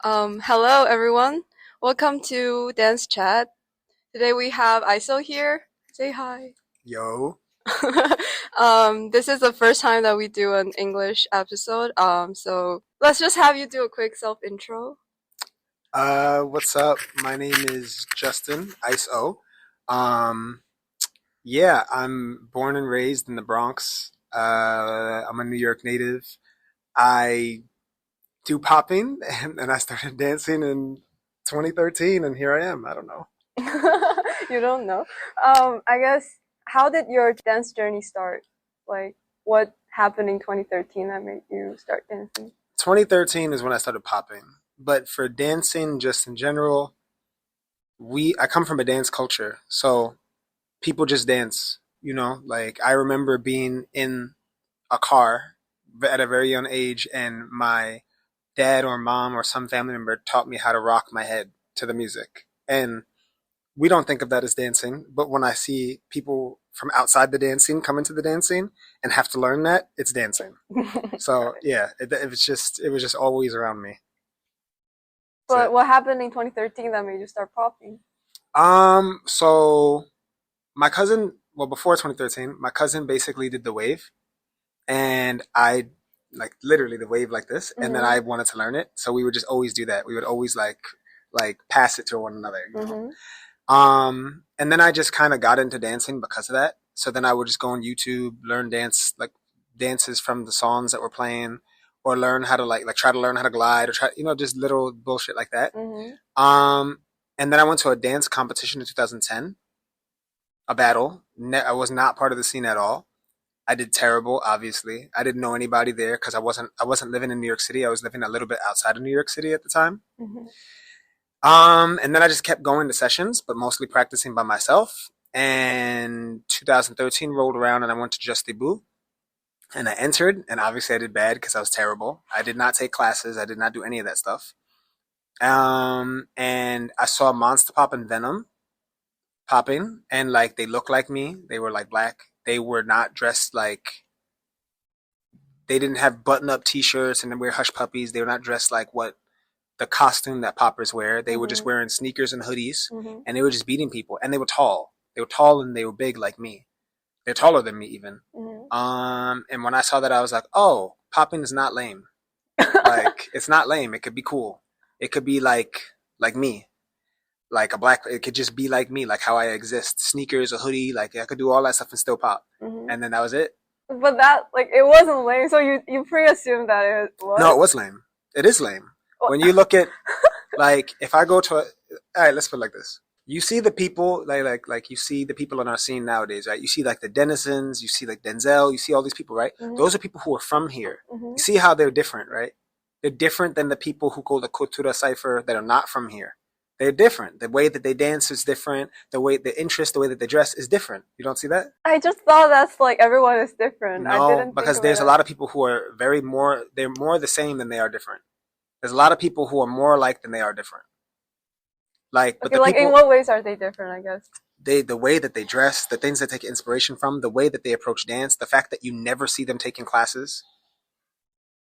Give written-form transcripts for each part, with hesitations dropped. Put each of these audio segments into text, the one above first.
Hello everyone. Welcome to Dance Chat. Today we have ISO here. Say hi. Yo, This is the first time that we do an English episode. So let's just have you do a quick self intro. what's up? My name is Justin ISO. Um, yeah, I'm born and raised in the Bronx. I'm a New York native. I do popping, and I started dancing in 2013, and here I am. I don't know. You don't know. I guess how did your dance journey start? Like what happened in 2013 that made you start dancing? 2013 is when I started popping, but for dancing, just in general, I come from a dance culture, so people just dance. Like I remember being in a car at a very young age, and my dad or mom or some family member taught me how to rock my head to the music. And we don't think of that as dancing, but when I see people from outside the dancing come into the dancing and have to learn that, it's dancing. So yeah, it was just always around me. That's But it. what happened in 2013 that made you start popping? So my cousin, well, before 2013, my cousin basically did the wave, and I like literally the wave like this, and then Mm-hmm. I wanted to learn it, so we would just always do that. We would always like pass it to one another. Mm-hmm. And then I just kind of got into dancing because of that. So then I would just go on YouTube, learn dance like dances from the songs that were playing, or learn how to like try to learn how to glide, or try just little bullshit like that. Mm-hmm. Um, and then I went to a dance competition in 2010, a battle. I was not part of the scene at all. I did terrible, obviously. I didn't know anybody there because I wasn't living in New York City. I was living a little bit outside of New York City at the time. Mm-hmm. And then I just kept going to sessions, but mostly practicing by myself. And 2013 rolled around, and I went to Just Debut, and I entered, and obviously I did bad because I was terrible. I did not take classes. I did not do any of that stuff. And I saw Monster Pop and Venom popping, and like they looked like me. They were like black. They were not dressed like they didn't have button-up T-shirts and then wear hush puppies. They were not dressed like what the costume that poppers wear. They were just Mm-hmm. wearing sneakers and hoodies, Mm-hmm. and they were just beating people. And they were tall. They were tall and they were big like me. They're taller than me even. Mm-hmm. And when I saw that, I was like, oh, popping is not lame. Like it's not lame. It could be cool. It could be like me, like a black. It could just be like me, like how I exist. Sneakers, a hoodie, like I could do all that stuff and still pop. Mm-hmm. And then that was it. But that like it wasn't lame, so you pre-assumed that it No, was. it was lame. It is lame. Well, When you look at like if I go to all right, let's put it like this. You see the people like you see the people in our scene nowadays, right? You see like the Denizens, you see like Denzel, you see all these people, right? mm-hmm. Those are people who are from here. Mm-hmm. You see how they're different, right? They're different than the people who go to Cultura Cipher that are not from here. They're different. The way that they dance is different. The way the interest, the way that they dress is different. You don't see that? I just thought that's like everyone is different. I No, didn't think because of there's a it. lot of people who are they're more the same than they are different. There's a lot of people who are more alike than they are different. Like, but Okay, the like in people what ways are they different? I guess. the way that they dress, the things they take inspiration from, the way that they approach dance, the fact that you never see them taking classes.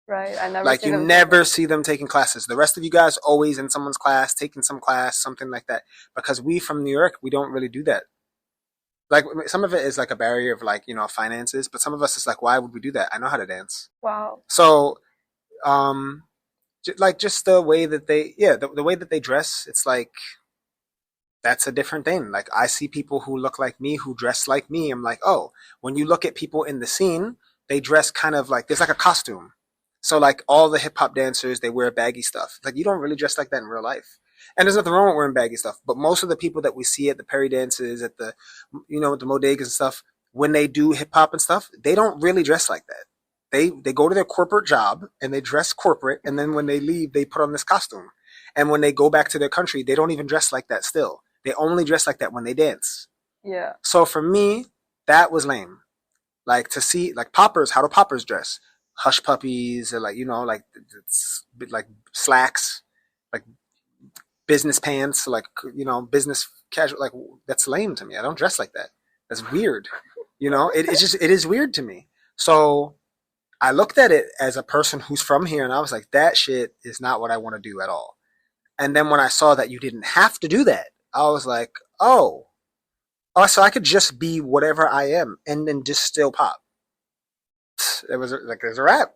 Right. I never Like see you them take never it. see them taking classes. The rest of you guys always in someone's class, taking some class, something like that. Because we from New York, we don't really do that. Like some of it is like a barrier of like, finances, but some of us is like, why would we do that? I know how to dance. Wow. So, um, like just the way that the way that they dress, it's like that's a different thing. Like I see people who look like me, who dress like me. I'm like, oh, when you look at people in the scene, they dress kind of like there's like a costume. So like all the hip hop dancers, they wear baggy stuff. Like you don't really dress like that in real life. And there's nothing wrong with wearing baggy stuff. But most of the people that we see at the Perry dances, at the the bodegas and stuff, when they do hip hop and stuff, they don't really dress like that. They go to their corporate job and they dress corporate, and then when they leave, they put on this costume. And when they go back to their country, they don't even dress like that still. They only dress like that when they dance. Yeah. So for me, that was lame. Like to see like poppers, how do poppers dress? Hush puppies, or like like it's like slacks, like business pants, like business casual. Like that's lame to me. I don't dress like that. That's weird. It is weird to me. So I looked at it as a person who's from here, and I was like, that shit is not what I want to do at all. And then when I saw that you didn't have to do that, I was like, oh, so I could just be whatever I am and then just still pop. It was like, there's a wrap.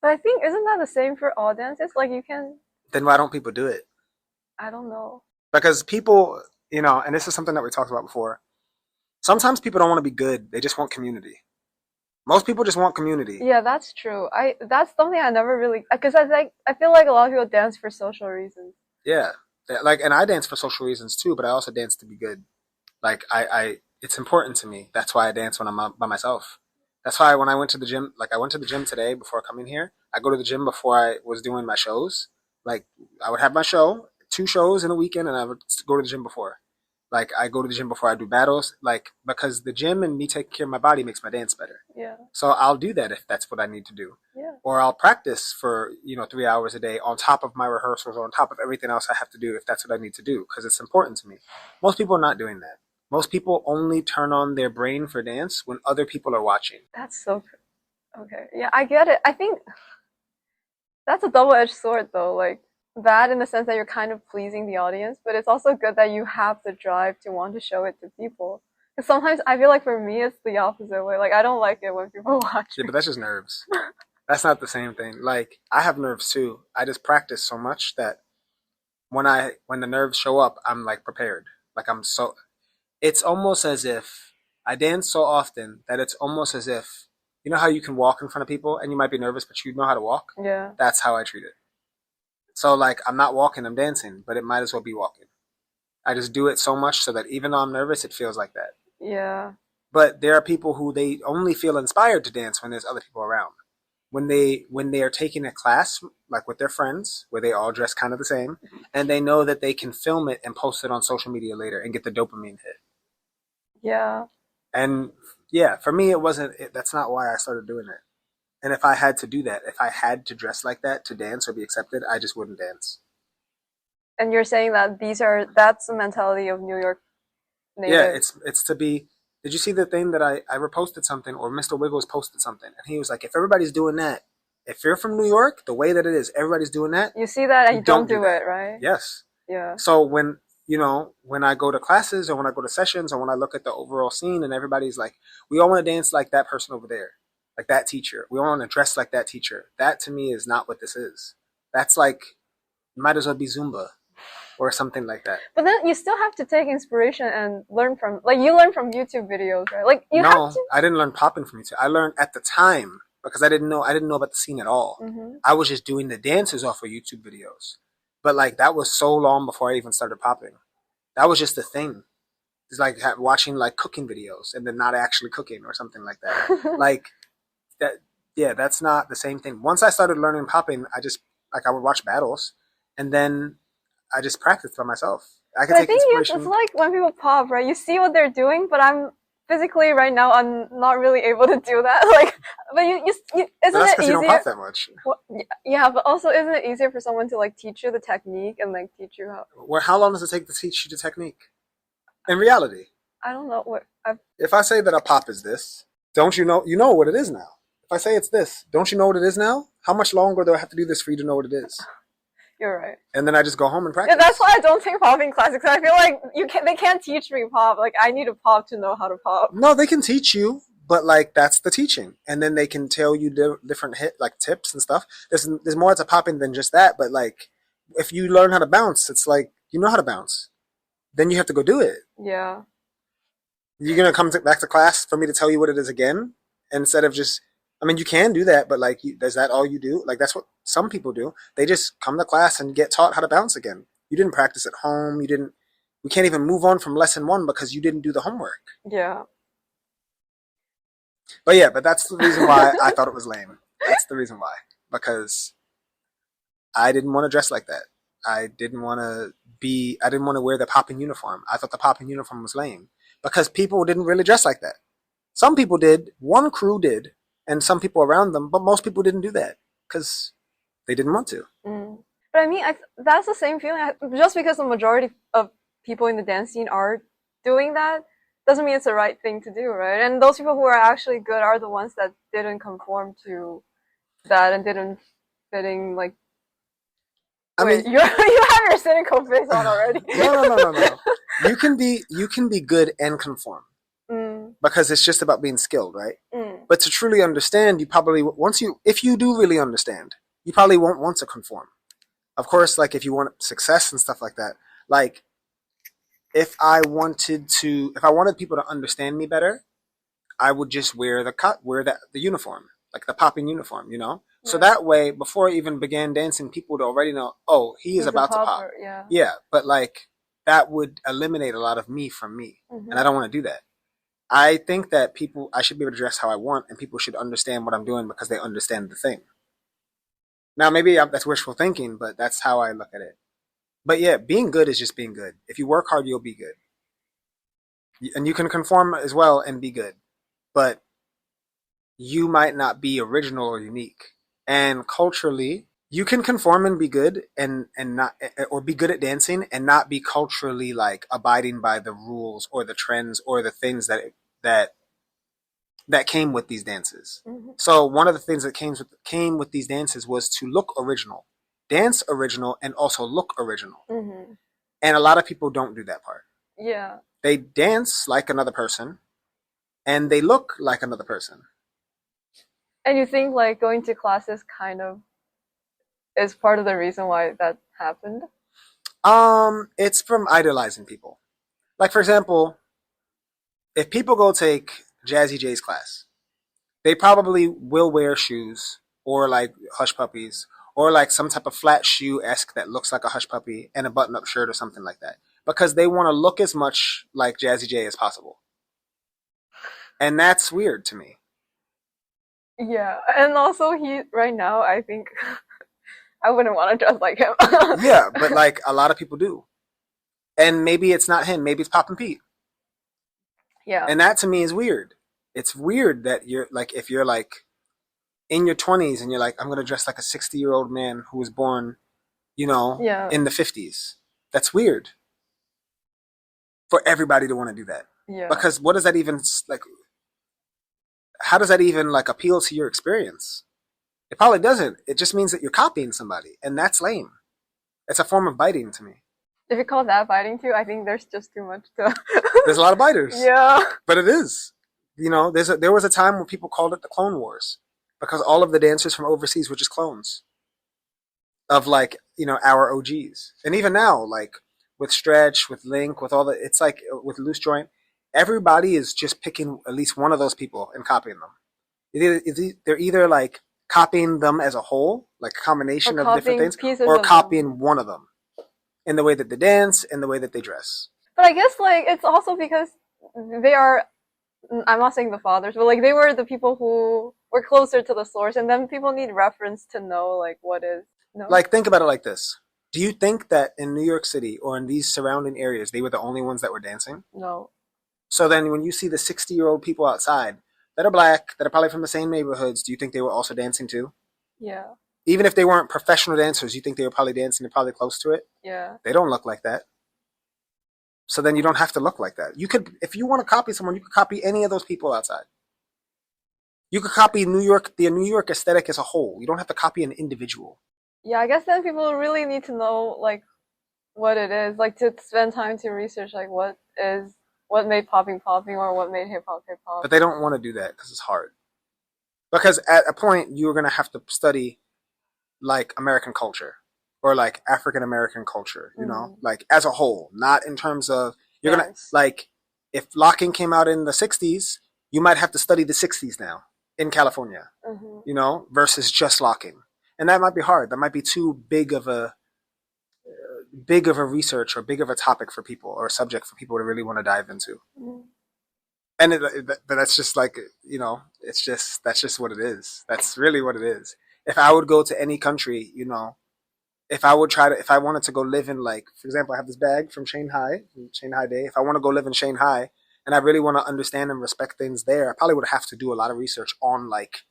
But I think isn't that the same for all dances? Like you can, Then why don't people do it? I don't know. Because people, and this is something that we talked about before. Sometimes people don't want to be good. They just want community. Most people just want community. Yeah, that's true. That's something I never really because I feel like a lot of people dance for social reasons. Yeah. Like, and I dance for social reasons too, but I also dance to be good. Like, it's important to me. That's why I dance when I'm by myself. That's why when I went to the gym, like I went to the gym today before coming here. I go to the gym before I was doing my shows. Like, I would have my show, 2 shows in a weekend, and I would go to the gym before. Like, I go to the gym before I do battles, like, because the gym and me taking care of my body makes my dance better. Yeah. So I'll do that if that's what I need to do. Yeah. Or I'll practice for, 3 hours a day on top of my rehearsals or on top of everything else I have to do if that's what I need to do, because it's important to me. Most people are not doing that. Most people only turn on their brain for dance when other people are watching. That's so okay. Yeah, I get it. I think that's a double-edged sword though. Like bad in the sense that you're kind of pleasing the audience, but it's also good that you have the drive to want to show it to people. Because sometimes I feel like for me it's the opposite way. Like I don't like it when people watch Yeah, me. but that's just nerves. That's not the same thing. Like, I have nerves too. I just practice so much that when the nerves show up, I'm like prepared. Like, it's almost as if I dance so often that it's almost as if, how you can walk in front of people and you might be nervous, but you know how to walk? Yeah. That's how I treat it. So, like, I'm not walking, I'm dancing, but it might as well be walking. I just do it so much so that even though I'm nervous, it feels like that. Yeah. But there are people who they only feel inspired to dance when there's other people around. When they are taking a class, like with their friends, where they all dress kind of the same, and they know that they can film it and post it on social media later and get the dopamine hit. Yeah. And yeah, for me, it wasn't. That's not why I started doing it. And if I had to do that, if I had to dress like that to dance or be accepted, I just wouldn't dance. And you're saying that that's the mentality of New York Yeah, native. it's to be. Did you see the thing that I reposted something, or Mr. Wiggles posted something, and he was like, if everybody's doing that, if you're from New York, the way that it is, everybody's doing that. You see that and you don't do that. it, right? Yes. Yeah. So when I go to classes or when I go to sessions or when I look at the overall scene and everybody's like, we all want to dance like that person over there, like that teacher. We all want to dress like that teacher. That to me is not what this is. That's like, might as well be Zumba or something like that. But then you still have to take inspiration and learn from, like, you learn from YouTube videos, right? Like, you have to. I didn't learn popping from YouTube. I learned at the time because I didn't know about the scene at all. Mm-hmm. I was just doing the dances off of YouTube videos. But like, that was so long before I even started popping. That was just the thing. It's like watching like cooking videos and then not actually cooking or something like that. Like that, yeah, that's not the same thing. Once I started learning popping, I would watch battles and then I just practiced by myself. I could But I take think inspiration. it's like when people pop, right? You see what they're doing, but I'm physically right now, I'm not really able to do that. Like, but isn't that's it because you don't easier? pop that much. Well, yeah, but also isn't it easier for someone to like teach you the technique and like teach you how? How long does it take to teach you the technique? In reality, I don't know what I've. if I say that a pop is this, don't you know? You know what it is now. If I say it's this, don't you know what it is now? How much longer do I have to do this for you to know what it is? You're right. And then I just go home and practice. Yeah, that's why I don't take popping classes. Cause I feel like they can't teach me pop. Like I need to pop to know how to pop. No, they can teach you, but like that's the teaching, and then they can tell you different like tips and stuff. There's more to popping than just that. But like, if you learn how to bounce, it's like you know how to bounce. Then you have to go do it. Yeah. You're gonna come back to class for me to tell you what it is again, instead of just. I mean, you can do that, but like, is that all you do? Like, that's what some people do. They just come to class and get taught how to bounce again. You didn't practice at home. You didn't. We can't even move on from lesson 1 because you didn't do the homework. Yeah. But that's the reason why I thought it was lame. That's the reason why. Because I didn't want to dress like that. I didn't want to wear the popping uniform. I thought the popping uniform was lame. Because people didn't really dress like that. Some people did. One crew did. And some people around them. But most people didn't do that. Because they didn't want to. Mm. But I mean, that's the same feeling. Just because the majority of people in the dance scene are doing that, doesn't mean it's the right thing to do, right? And those people who are actually good are the ones that didn't conform to that and didn't fitting like. I Wait, mean, you you have your cynical face on already. no. You can be good and conform Mm, because it's just about being skilled, right? mm, But to truly understand, you probably if you do really understand, you probably won't want to conform. Of course, like if you want success and stuff like that, like if I wanted people to understand me better, I would just wear the uniform, like the popping uniform, you know. So yeah. that way, before I even began dancing, people would already know, oh, he is He's a about to pop. popper, yeah. Yeah, but like that would eliminate a lot of me from me, and I Hmm. don't want to do that. I think that I should be able to dress how I want, and people should understand what I'm doing because they understand the thing. Now, maybe that's wishful thinking, but that's how I look at it. But yeah, being good is just being good. If you work hard, you'll be good, and you can conform as well and be good. But you might not be original or unique. And culturally, you can conform and be good and not or be good at dancing and not be culturally like abiding by the rules or the trends or the things that that came with these dances. Hmm. So one of the things that came with these dances was to look original, dance original, and also look original. Hmm. And a lot of people don't do that part. Yeah. They dance like another person and they look like another person. And you think like going to classes kind of is part of the reason why that happened? It's from idolizing people. Like for example, if people go take Jazzy J's class, they probably will wear shoes or like hush puppies or like some type of flat shoe esque that looks like a hush puppy and a button up shirt or something like that because they want to look as much like Jazzy J as possible. And that's weird to me. Yeah. And also he right now I think I wouldn't want to dress like him. Yeah, but like a lot of people do. And maybe it's not him, maybe it's Poppin' Pete. Yeah. And that to me is weird. It's weird that you're like, if you're like in your 20s and you're like, I'm going to dress like a 60-year-old man who was born, Yeah. in the 50s. That's weird for everybody to want to do that. Yeah. Because what does that even like? How does that even like appeal to your experience? It probably doesn't. It just means that you're copying somebody, and that's lame. It's a form of biting to me. If you call that fighting too, I think there's just too much to. There's a lot of biters, Yeah. but it is. There was a time when people called it the Clone Wars because all of the dancers from overseas were just clones of like our OGs, and even now like with Stretch, with Link, with all the it's like with Loose Joint, everybody is just picking at least one of those people and copying them. They're either like copying them as a whole, like a Or combination of different copying things, pieces or of them. copying one of them in the way that they dance, in the way that they dress. But I guess like it's also because they are I'm not saying the fathers, but like they were the people who were closer to the source and then people need reference to know like what is no? Like think about it like this: do you think that in New York City or in these surrounding areas they were the only ones that were dancing? No. So then when you see the 60-year-old people outside that are black, that are probably from the same neighborhoods, do you think they were also dancing too? Yeah. Even if they weren't professional dancers, you think they were probably dancing and probably close to it? Yeah. They don't look like that. So then you don't have to look like that. You could, if you want to copy someone, you could copy any of those people outside. You could copy the New York aesthetic as a whole. You don't have to copy an individual. Yeah, I guess then people really need to know like what it is, like to spend time to research like what made popping popping or what made hip hop hip hop. But they don't want to do that because it's hard. Because at a point, you're going to have to study like American culture or like African American culture, Mm. like as a whole, not in terms of you're gonna Dance. like if locking came out in the 60s, you might have to study the 60s now in California, Hmm. versus just locking. And that might be hard. That might be too big of a research or big of a topic for people or a subject for people to really want to dive into. Mm. And but that's just like that's just what it is. That's really what it is. If I would go to any country, if I wanted to go live in like, for example, I have this bag from Shanghai Day. If I want to go live in Shanghai and I really want to understand and respect things there, I probably would have to do a lot of research on like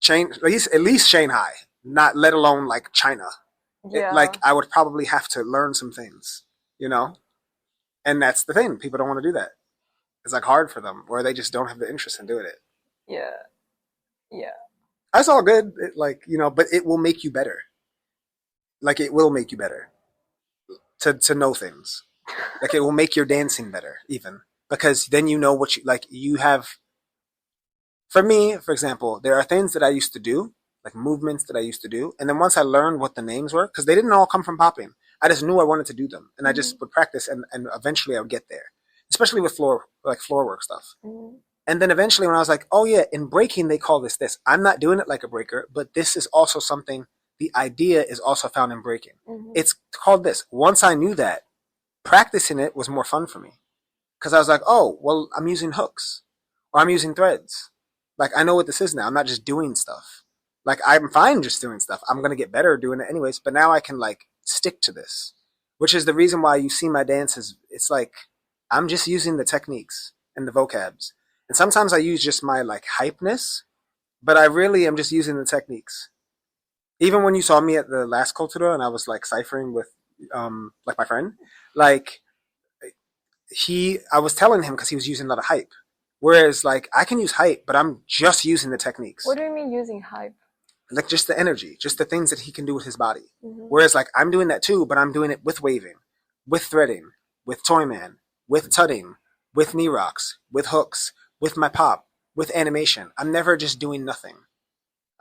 at least Shanghai, not let alone like China. Like Yeah. I would probably have to learn some things, you know. And that's the thing. People don't want to do that. It's like hard for them, or they just don't have the interest in doing it. Yeah. Yeah. That's all good, but it will make you better. Like it will make you better to know things. Like it will make your dancing better even because then you know what you like. You have for me, for example, there are things that I used to do, like movements that I used to do, and then once I learned what the names were, because they didn't all come from popping, I just knew I wanted to do them, and I Mm-hmm. just would practice, and eventually I would get there. Especially with floor work stuff. Mm-hmm. And then eventually, when I was like, oh yeah, in breaking they call this. I'm not doing it like a breaker, but this is also something. The idea is also found in breaking. Mm-hmm. It's called this. Once I knew that, practicing it was more fun for me because I was like, oh, well, I'm using hooks or I'm using threads. Like I know what this is now. I'm not just doing stuff. Like I'm fine just doing stuff. I'm gonna get better doing it anyways. But now I can like stick to this, which is the reason why you see my dances. It's like I'm just using the techniques and the vocabs, and sometimes I use just my like hypeness, but I really am just using the techniques. Even when you saw me at the last cultura and I was like ciphering with like my friend, like I was telling him because he was using a lot of hype. Whereas like I can use hype, but I'm just using the What techniques, do you mean using hype? like just the energy, just the things that he can do with his body. Mm-hmm. Whereas like I'm doing that too, but I'm doing it with waving, with threading, with Toyman, with tutting, with knee rocks, with hooks, with my pop, with animation. I'm never just doing nothing.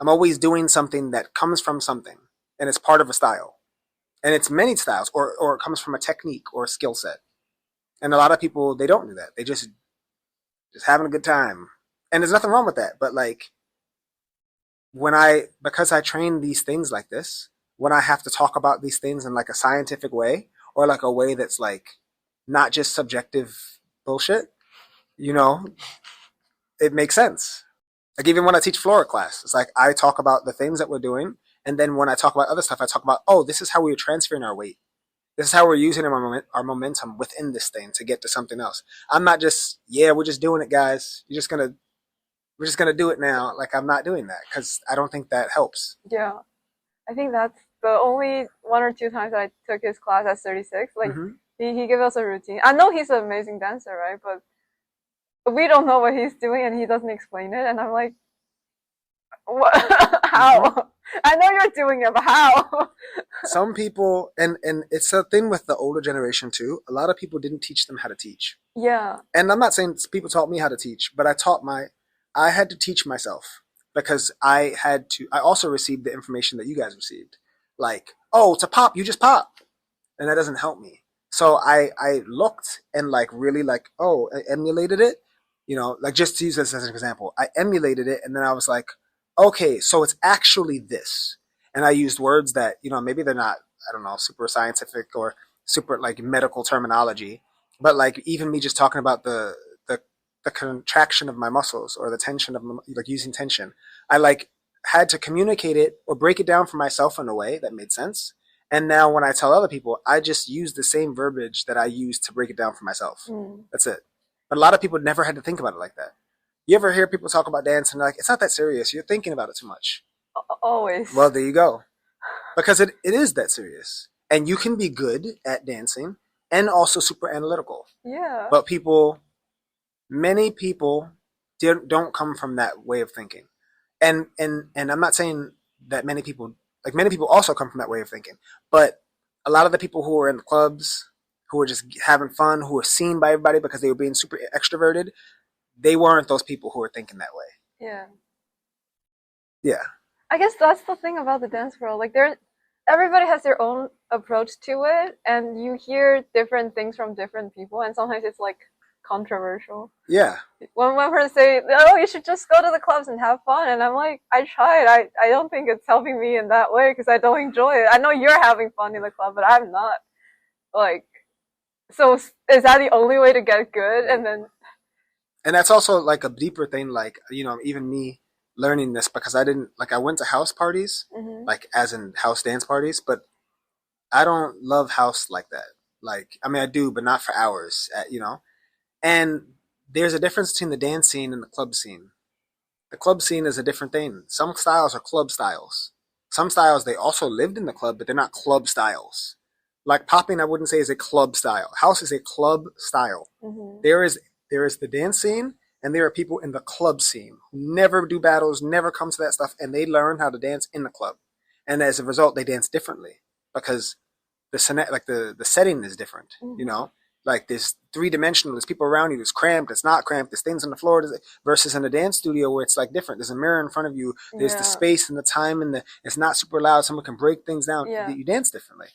I'm always doing something that comes from something, and it's part of a style, and it's many styles, or it comes from a technique or a skill set. And a lot of people they don't do that. They just having a good time. And there's nothing wrong with that. But like because I train these things like this, when I have to talk about these things in like a scientific way or like a way that's like not just subjective bullshit, you know, it makes sense. Like even when I teach flora class, it's like I talk about the things that we're doing. And then when I talk about other stuff, I talk about, oh, this is how we are transferring our weight. This is how we're using our momentum within this thing to get to something else. I'm not just, yeah, we're just doing it, guys. We're just gonna do it now. Like I'm not doing that because I don't think that helps. Yeah, I think that's the only one or two times I took his class at 36. Like Mm-hmm. he gave us a routine. I know he's an amazing dancer, right? But we don't know what he's doing and he doesn't explain it. And I'm like, what? Mm-hmm. How? I know you're doing it, but how? Some people, and it's a thing with the older generation too. A lot of people didn't teach them how to teach. Yeah. And I'm not saying people taught me how to teach, but I had to teach myself because I also received the information that you guys received. Like, oh, to pop, you just pop. And that doesn't help me. So I looked and like really like, oh, I emulated it. You know, like just to use this as an example, I emulated it and then I was like, okay, so it's actually this. And I used words that, you know, maybe they're not, I don't know, super scientific or super like medical terminology, but like even me just talking about the the contraction of my muscles or the tension of like using tension, I like had to communicate it or break it down for myself in a way that made sense. And now when I tell other people, I just use the same verbiage that I use to break it down for myself. Mm. That's it. But a lot of people never had to think about it like that. You ever hear people talk about dance and they're like, it's not that serious. You're thinking about it too much. Always. Well, there you go. Because it is that serious. And you can be good at dancing and also super analytical. Yeah. But many people don't come from that way of thinking. And I'm not saying that many people also come from that way of thinking. But a lot of the people who are in the clubs, who are just having fun, who are seen by everybody because they were being super extroverted, they weren't those people who were thinking that way. Yeah. Yeah. I guess that's the thing about the dance world. Like everybody has their own approach to it, and you hear different things from different people, and sometimes it's like controversial. Yeah. One person say, "Oh, you should just go to the clubs and have fun," and I'm like, I tried. I don't think it's helping me in that way because I don't enjoy it. I know you're having fun in the club, but I'm not. Like, so is that the only way to get good? And then, And that's also like a deeper thing, like, you know, even me learning this because I went to house parties, mm-hmm. like as in house dance parties, but I don't love house like that. Like, I mean, I do, but not for hours, you know? And there's a difference between the dance scene and the club scene. The club scene is a different thing. Some styles are club styles. Some styles, they also lived in the club, but they're not club styles. Like popping, I wouldn't say is a club style. House is a club style. Mm-hmm. There is the dance scene, and there are people in the club scene who never do battles, never come to that stuff, and they learn how to dance in the club. And as a result, they dance differently. because the setting is different, you Mm-hmm. know? Like there's three-dimensional, there's people around you, there's cramped, it's not cramped, there's things on the floor, versus in a dance studio where it's like different. There's a mirror in front of you, there's the Yeah. space and the time and it's not super loud, someone can break things down. Yeah. You dance differently.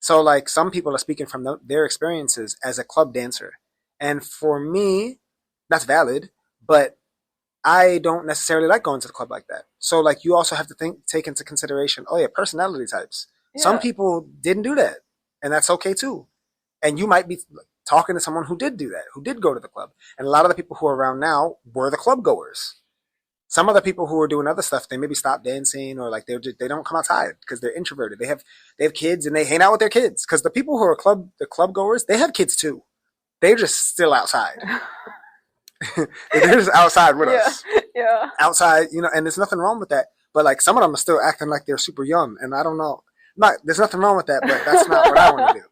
So like some people are speaking from their experiences as a club dancer. And for me, that's valid, but I don't necessarily like going to the club like that. So like you also have to take into consideration, oh yeah, personality types. Some Yeah. people didn't do that, and that's okay too. And you might be talking to someone who did do that, who did go to the club. And a lot of the people who are around now were the club goers. Some other people who are doing other stuff, they maybe stop dancing or like they don't come outside because they're introverted. They have kids and they hang out with their kids. Because the people who are the club goers, they have kids too. They're just still outside. They're just outside with Yeah. us. Yeah. Outside, and there's nothing wrong with that. But like some of them are still acting like they're super young, and I don't know. Not there's nothing wrong with that, but that's not what I want to do.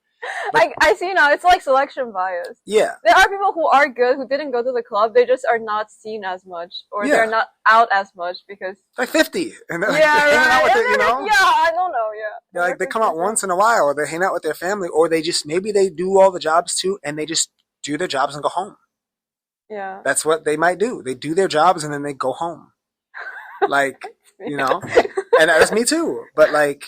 But I see now. It's like selection bias. yeah, There are people who are good who didn't go to the club. They just are not seen as much, or they're yeah, not out as much because like 50, and they're like yeah, hanging out right. with And it, then yeah, I don't know. Yeah, They're and like they they're come out persistent. once in a while, or they hang out with their family, or they just maybe they do all the jobs too, and they just do their jobs and go home. Yeah. That's what they might do. They do their jobs and then they go home. Like, and that's me too. But like,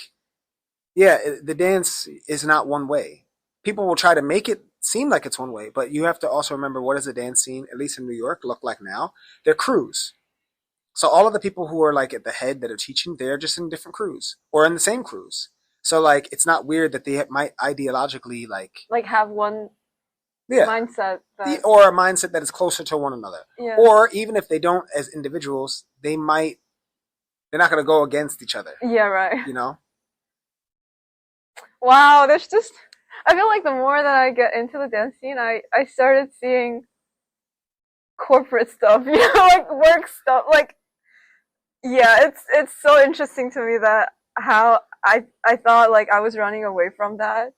yeah, the dance is not one way. People will try to make it seem like it's one way, but you have to also remember what does the dance scene, at least in New York, look like now? They're crews. So all of the people who are like at the head that are teaching, they're just in different crews or in the same crews. So like, it's not weird that they might ideologically Like have one yeah, mindset that or a mindset that is closer to one another. yeah, Or even if they don't as individuals, they're not going to go against each other, yeah, right. you know? Wow, there's just I feel like the more that I get into the dance scene, I started seeing corporate stuff, like work stuff. Like yeah, it's so interesting to me that how I thought like I was running away from that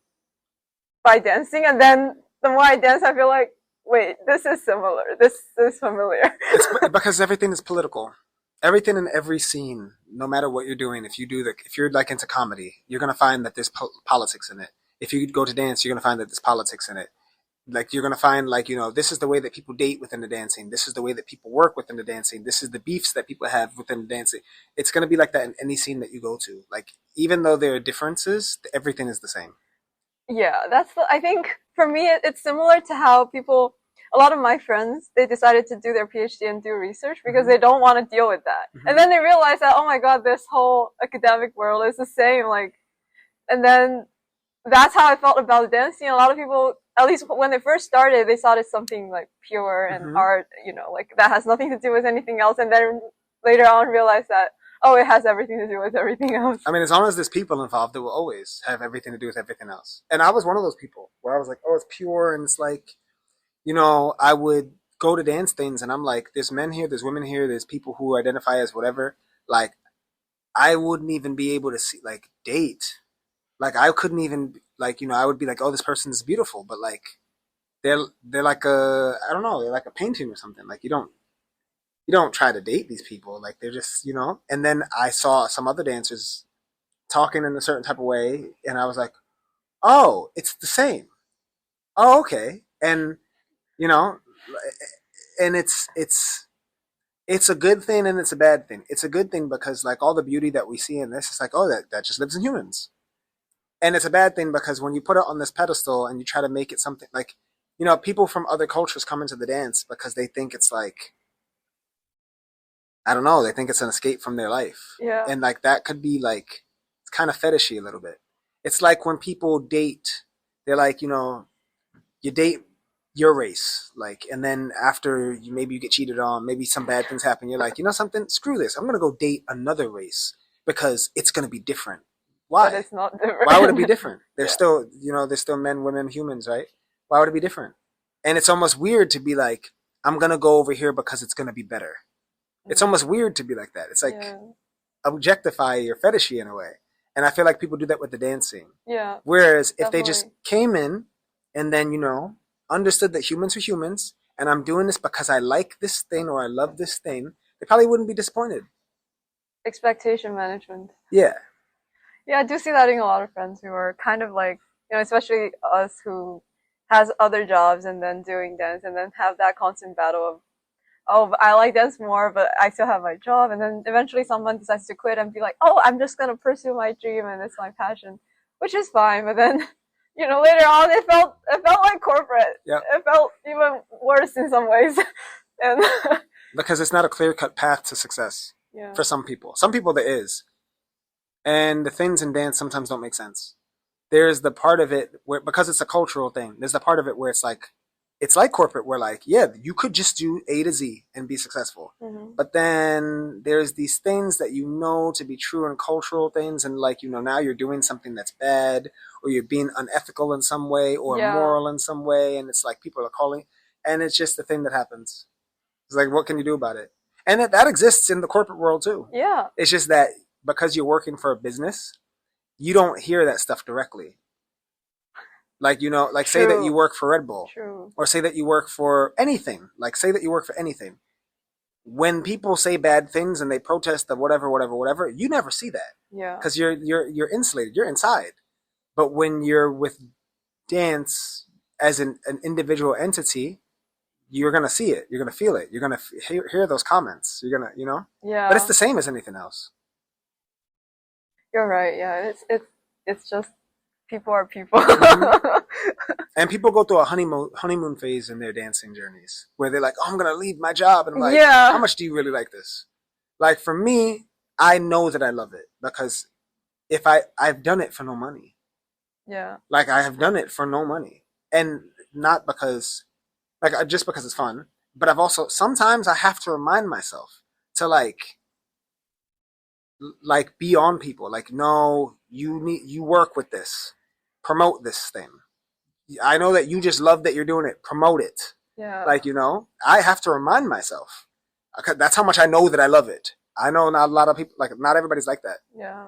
by dancing, and then the more I dance, I feel like wait, this is similar. This is familiar. It's because everything is political. Everything in every scene, no matter what you're doing, if you're like into comedy, you're gonna find that there's politics in it. If you go to dance, you're gonna find that there's politics in it. Like you're gonna find like this is the way that people date within the dancing. This is the way that people work within the dancing. This is the beefs that people have within the dancing. It's gonna be like that in any scene that you go to. Like even though there are differences, everything is the same. Yeah, I think for me it's similar to how a lot of my friends, they decided to do their PhD and do research because Mm-hmm. they don't want to deal with that. And Mm-hmm. then they realize that, oh my God, this whole academic world is the same. Like, and then that's how I felt about the dance scene. A lot of people, at least when they first started, they saw it as something like pure and Mm-hmm. art, like that has nothing to do with anything else. And then later on realized that, oh, it has everything to do with everything else. I mean, as long as there's people involved, it will always have everything to do with everything else. And I was one of those people where I was like, oh, it's pure, and it's like I would go to dance things and I'm like, there's men here, there's women here, there's people who identify as whatever. Like, I wouldn't even be able to see, like, date. Like, I couldn't even, like, I would be like, oh, this person is beautiful, but like, they're like I don't know, they're like a painting or something. Like, you don't try to date these people. Like, they're just, And then I saw some other dancers talking in a certain type of way, and I was like, oh, it's the same. Oh, okay. And, you know, and it's a good thing and it's a bad thing. It's a good thing because like all the beauty that we see in this, it's like, oh, that just lives in humans. And it's a bad thing because when you put it on this pedestal and you try to make it something like, people from other cultures come into the dance because they think it's like, I don't know, they think it's an escape from their life. Yeah. And like that could be like, it's kind of fetishy a little bit. It's like when people date, they're like, you date your race, like, and then after maybe you get cheated on, maybe some bad things happen, you're like, something, screw this, I'm gonna go date another race because it's gonna be different. But Why? it's not different. Why would it be different? There's Yeah. still, there's still men, women, humans, right? Why would it be different? And it's almost weird to be like, I'm gonna go over here because it's gonna be better. It's almost weird to be like that. It's like Yeah. objectify your fetishy in a way. And I feel like people do that with the dancing. Yeah. Whereas if they just Definitely. came in and then, understood that humans are humans and I'm doing this because I like this thing or I love this thing, they probably wouldn't be disappointed. Expectation management. Yeah. Yeah, I do see that in a lot of friends who are kind of like, especially us who has other jobs and then doing dance and then have that constant battle of, oh, I like dance more, but I still have my job. And then eventually someone decides to quit and be like, oh, I'm just gonna pursue my dream and it's my passion, which is fine. But then, later on, it felt like corporate. Yep. It felt even worse in some ways. And Because it's not a clear cut path to success yeah, for some people. Some people there is. And the things in dance sometimes don't make sense. There's the part of it where, because it's a cultural thing, there's the part of it where it's like corporate, where like, yeah, you could just do A to Z and be successful. hmm, But then there's these things that you know to be true and cultural things. And like, now you're doing something that's bad, or you're being unethical in some way or yeah, immoral in some way. And it's like people are calling, and it's just the thing that happens. It's like, what can you do about it? And that exists in the corporate world too. yeah, It's just that because you're working for a business, you don't hear that stuff directly. Like, like say that you true, work for Red Bull, true, or say that you work for anything. Like say that you work for anything. When people say bad things and they protest the whatever, whatever, whatever, you never see that yeah, because you're insulated, you're inside. But when you're with dance as an individual entity, you're gonna see it, you're gonna feel it, you're gonna hear those comments, you're gonna, But it's yeah. the same as anything else. You're right. Yeah, it's just people are people. Mm-hmm. And people go through a honeymoon phase in their dancing journeys where they're like, "Oh, I'm gonna leave my job," and I'm like, "How Yeah, much do you really like this?" Like for me, I know that I love it because if I've done it for no money, yeah, like I have done it for no money, and not because just because it's fun, but I've also sometimes I have to remind myself to be on people. Like, no, you work with this, promote this thing. I know that you just love that you're doing it. Promote it. yeah, Like, I have to remind myself. That's how much I know that I love it. I know not a lot of people, like, not everybody's like that. yeah.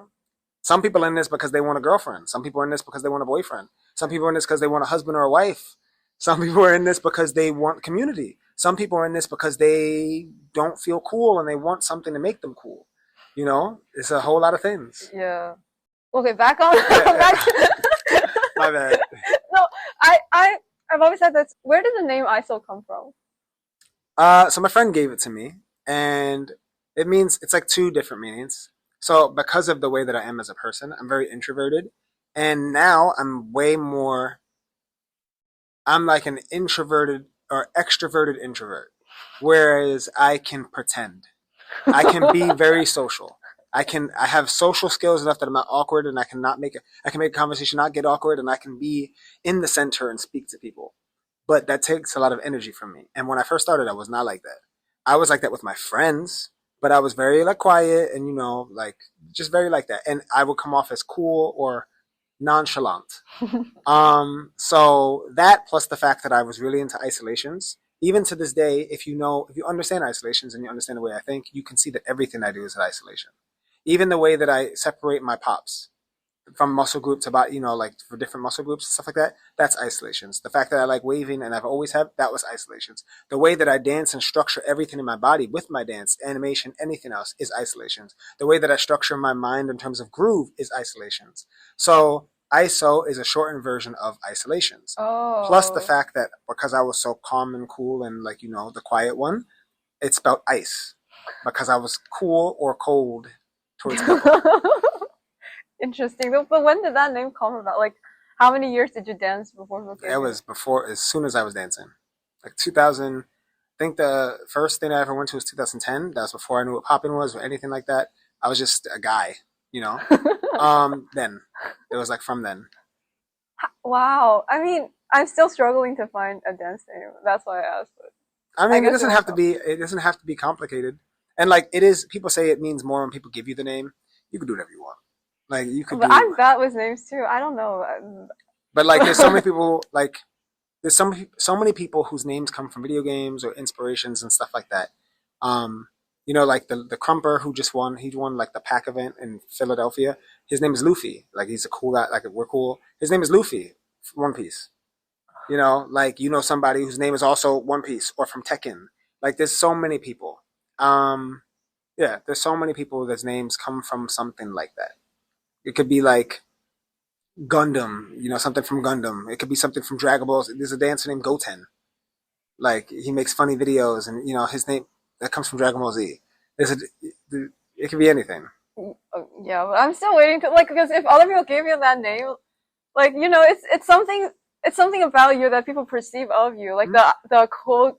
Some people are in this because they want a girlfriend. Some people are in this because they want a boyfriend. Some people are in this because they want a husband or a wife. Some people are in this because they want community. Some people are in this because they don't feel cool and they want something to make them cool. It's a whole lot of things. Yeah. Okay, back on Yeah, back to my bad. no, I've always said that. Where did the name ISO come from? So my friend gave it to me, and it's like two different meanings. So because of the way that I am as a person, I'm very introverted, and now I'm like an introverted or extroverted introvert, whereas I can pretend. I can be very social. I have social skills enough that I'm not awkward, and I can make a conversation not get awkward, and I can be in the center and speak to people. But that takes a lot of energy from me. And when I first started, I was not like that. I was like that with my friends, but I was very like quiet and like just very like that. And I would come off as cool or nonchalant. So that plus the fact that I was really into isolations. Even to this day, if you understand isolations and you understand the way I think, you can see that everything I do is an isolation. Even the way that I separate my pops from muscle group to body, like for different muscle groups and stuff like that, that's isolations. The fact that I like waving and I've always have, that was isolations. The way that I dance and structure everything in my body with my dance, animation, anything else is isolations. The way that I structure my mind in terms of groove is isolations. So ISO is a shortened version of isolations. Plus the Oh. fact that because I was so calm and cool and like, the quiet one, it's spelled ice because I was cool or cold towards people. Interesting. But when did that name come about? Like, how many years did you dance before people It gave you? was before, as soon as I was dancing, like 2000. I think the first thing I ever went to was 2010. That was before I knew what popping was or anything like that. I was just a guy, you know. Then it was like from then. Wow. I mean, I'm still struggling to find a dance name. That's why I asked. But I I mean, guess it will come. it doesn't have to be complicated. And like it is, people say it means more when people give you the name. You can do whatever you want. Like you could But do, I'm bad with names too. I don't know. but like there's so many people like there's so many people whose names come from video games or inspirations and stuff like that. Um, like the Crumper who just won. He won like the pack event in Philadelphia. His name is Luffy. Like he's a cool guy. Like we're cool. His name is Luffy. One Piece. Like somebody whose name is also One Piece or from Tekken. Like there's so many people. Yeah, there's so many people whose names come from something like that. It could be like Gundam, something from Gundam. It could be something from Dragon Ball. There's a dancer named Goten. Like he makes funny videos, and his name that comes from Dragon Ball Z. There's a, it could be anything. Yeah, but I'm still waiting to like because if other people gave you that name, like it's something about you that people perceive of you, like Mhm. the cool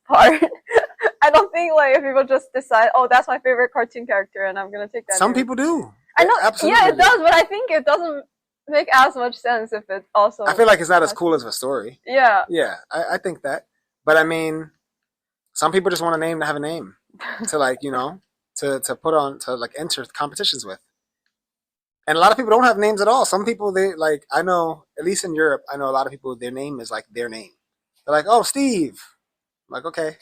part. I don't think like if people just decide, oh, that's my favorite cartoon character, and I'm gonna take that Some name. people do. I They know, yeah, absolutely it do. does, but I think it doesn't make as much sense if it I also feel like it's not as has, cool as a story. yeah. Yeah, I think that. But I mean, some people just want a name to have a name to like, to put on to like enter competitions with. And a lot of people don't have names at all. Some people they like I know, at least in Europe, I know a lot of people their name is like their name. They're like, "Oh, Steve." I'm like, "Okay.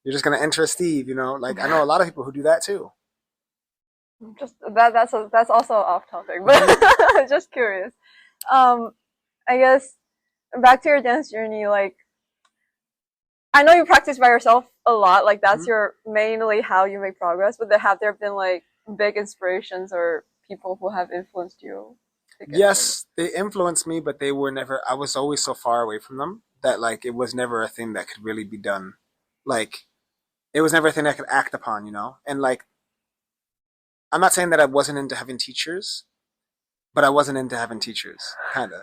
You're just going to enter Steve. Like I know a lot of people who do that too." Just that's also off topic, Mhm. but just curious. Um, I guess back to your dance journey, like I know you practice by yourself a lot, like that's Mhm. your mainly how you make progress, but have there been like big inspirations or people who have influenced you to get further? Yes, they influenced me, but they were never I was always so far away from them that like it was never a thing that could really be done. Like it was never a thing I could act upon. And like I'm not saying that I wasn't into having teachers, but I wasn't into having teachers, kind of.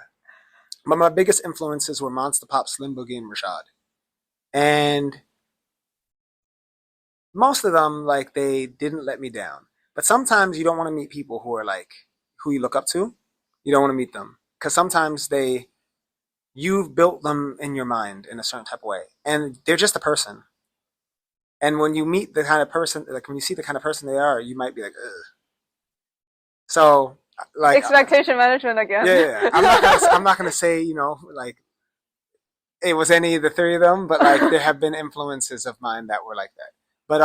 But my biggest influences were Monster Pop, Slim Boogie, and Rashad. And most of them, like, they didn't let me down. But sometimes you don't want to meet people who are like, who you look up to. You don't want to meet them. Because sometimes you've built them in your mind in a certain type of way. And they're just a person. And when you meet the kind of person, like, when you see the kind of person they are, you might be like, ugh. So, like, Expectation management again. yeah, yeah, yeah. I'm not gonna say, like it was any of the three of them, but like there have been influences of mine that were like that. But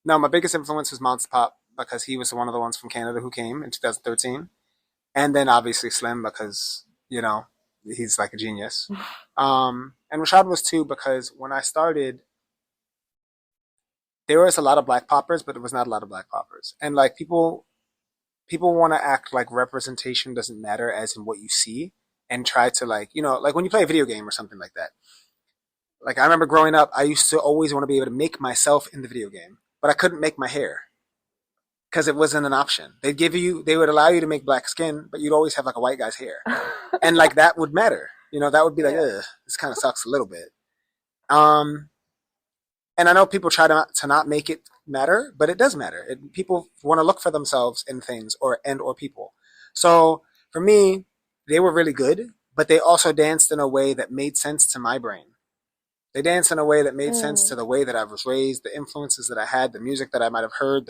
no, my biggest influence was Monster Pop because he was one of the ones from Canada who came in 2013, and then obviously Slim because he's like a genius. And Rashad was too because when I started, there was a lot of black poppers, but there was not a lot of black poppers, and like people want to act like representation doesn't matter as in what you see and try to like like when you play a video game or something like that. Like I remember growing up, I used to always want to be able to make myself in the video game, but I couldn't make my hair because it wasn't an option. They would allow you to make black skin, but you'd always have like a white guy's hair, and like that would matter. That would be like, Yeah. ugh, this kind of sucks a little bit. Um, and I know people try to not make it matter, but it does matter. People want to look for themselves in things or people. So for me, they were really good, but they also danced in a way that made sense to my brain. They danced in a way that made sense to Mm. the way that I was raised, the influences that I had, the music that I might have heard,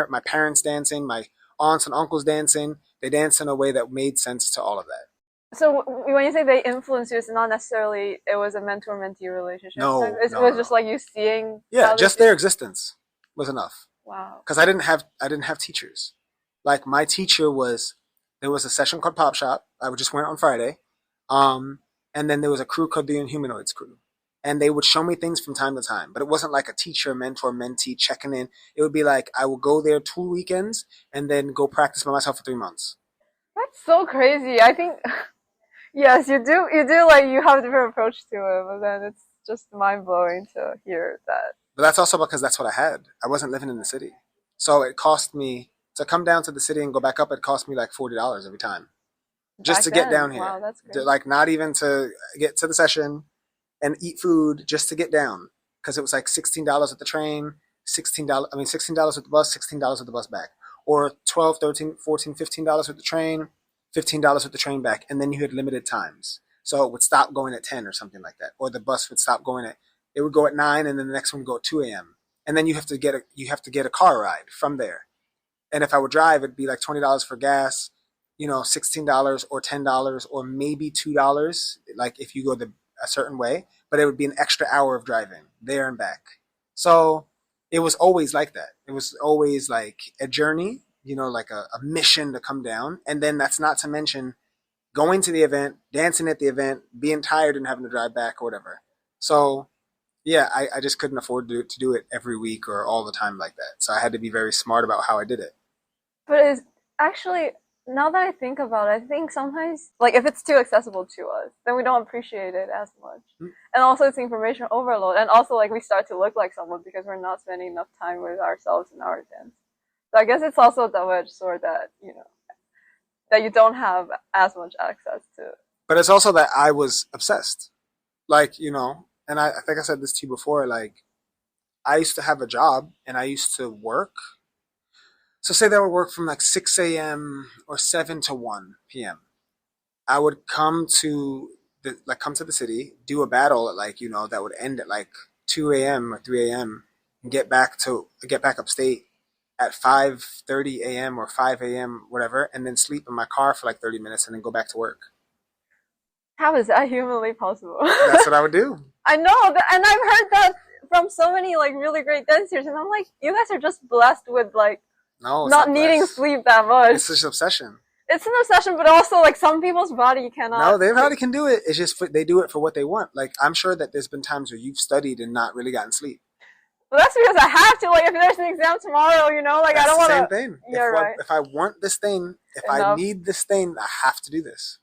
my parents dancing, my aunts and uncles dancing. They danced in a way that made sense to all of that. So when you say they influence you, it's not necessarily it was a mentor-mentee relationship. No, It no, was no, just no. like you seeing Yeah, how they just do. their existence was enough. Wow. Because I didn't have teachers. Like my teacher was there was a session called Pop Shop. I would just went on Friday, um, and then there was a crew called the Inhumanoids crew, and they would show me things from time to time. But it wasn't like a teacher, mentor, mentee checking in. It would be like I would go there 2 weekends and then go practice by myself for 3 months. That's so crazy. I think yes, you do like you have a different approach to it, but then it's just mind blowing to hear that. But that's also because that's what I had. I wasn't living in the city, so it cost me to come down to the city and go back up. It cost me like $40 every time just Back to get then. down here. Wow, that's crazy. Like not even to get to the session and eat food just to get down because it was like $16 at the train, $16. I mean $16 with the bus, $16 with the bus back, or 12, 13, 14, $15 with the train, $15 with the train back, and then you had limited times. So it would stop going at 10 or something like that, or the bus would stop going at it would go at 9, and then the next one would go at 2 a.m. And then you have to get a car ride from there. And if I would drive, it'd be like $20 for gas, $16 or $10 or maybe $2, like if you go a certain way, but it would be an extra hour of driving there and back. So it was always like that. It was always like a journey, like a mission to come down. And then that's not to mention going to the event, dancing at the event, being tired and having to drive back or whatever. So yeah, I just couldn't afford to do it every week or all the time like that. So I had to be very smart about how I did it. But is actually, now that I think about it, I think sometimes, like, if it's too accessible to us, then we don't appreciate it as much. And also, it's information overload. And also, like, we start to look like someone because we're not spending enough time with ourselves in our dance. So I guess it's also a double-edged sword that, that you don't have as much access to. But it's also that I was obsessed. Like, and I think I said this to you before, like, I used to have a job and I used to work. So say that I would work from like 6 a.m. or 7 to 1 p.m. I would come to the city, do a battle at like, that would end at like 2 a.m. or 3 a.m. and get back upstate at 5:30 a.m. or 5 a.m. whatever, and then sleep in my car for like 30 minutes and then go back to work. How is that humanly possible? That's what I would do. I know, and I've heard that from so many like really great dancers, and I'm like, you guys are just blessed with like not needing sleep that much. It's just obsession. It's an obsession, but also like some people's body cannot. No, their body can do it. It's just they do it for what they want. Like I'm sure that there's been times where you've studied and not really gotten sleep. Well, that's because I have to. Like if there's an exam tomorrow, like that's I don't want to. Same thing. Right. If I want this thing, if I need this thing, I have to do this.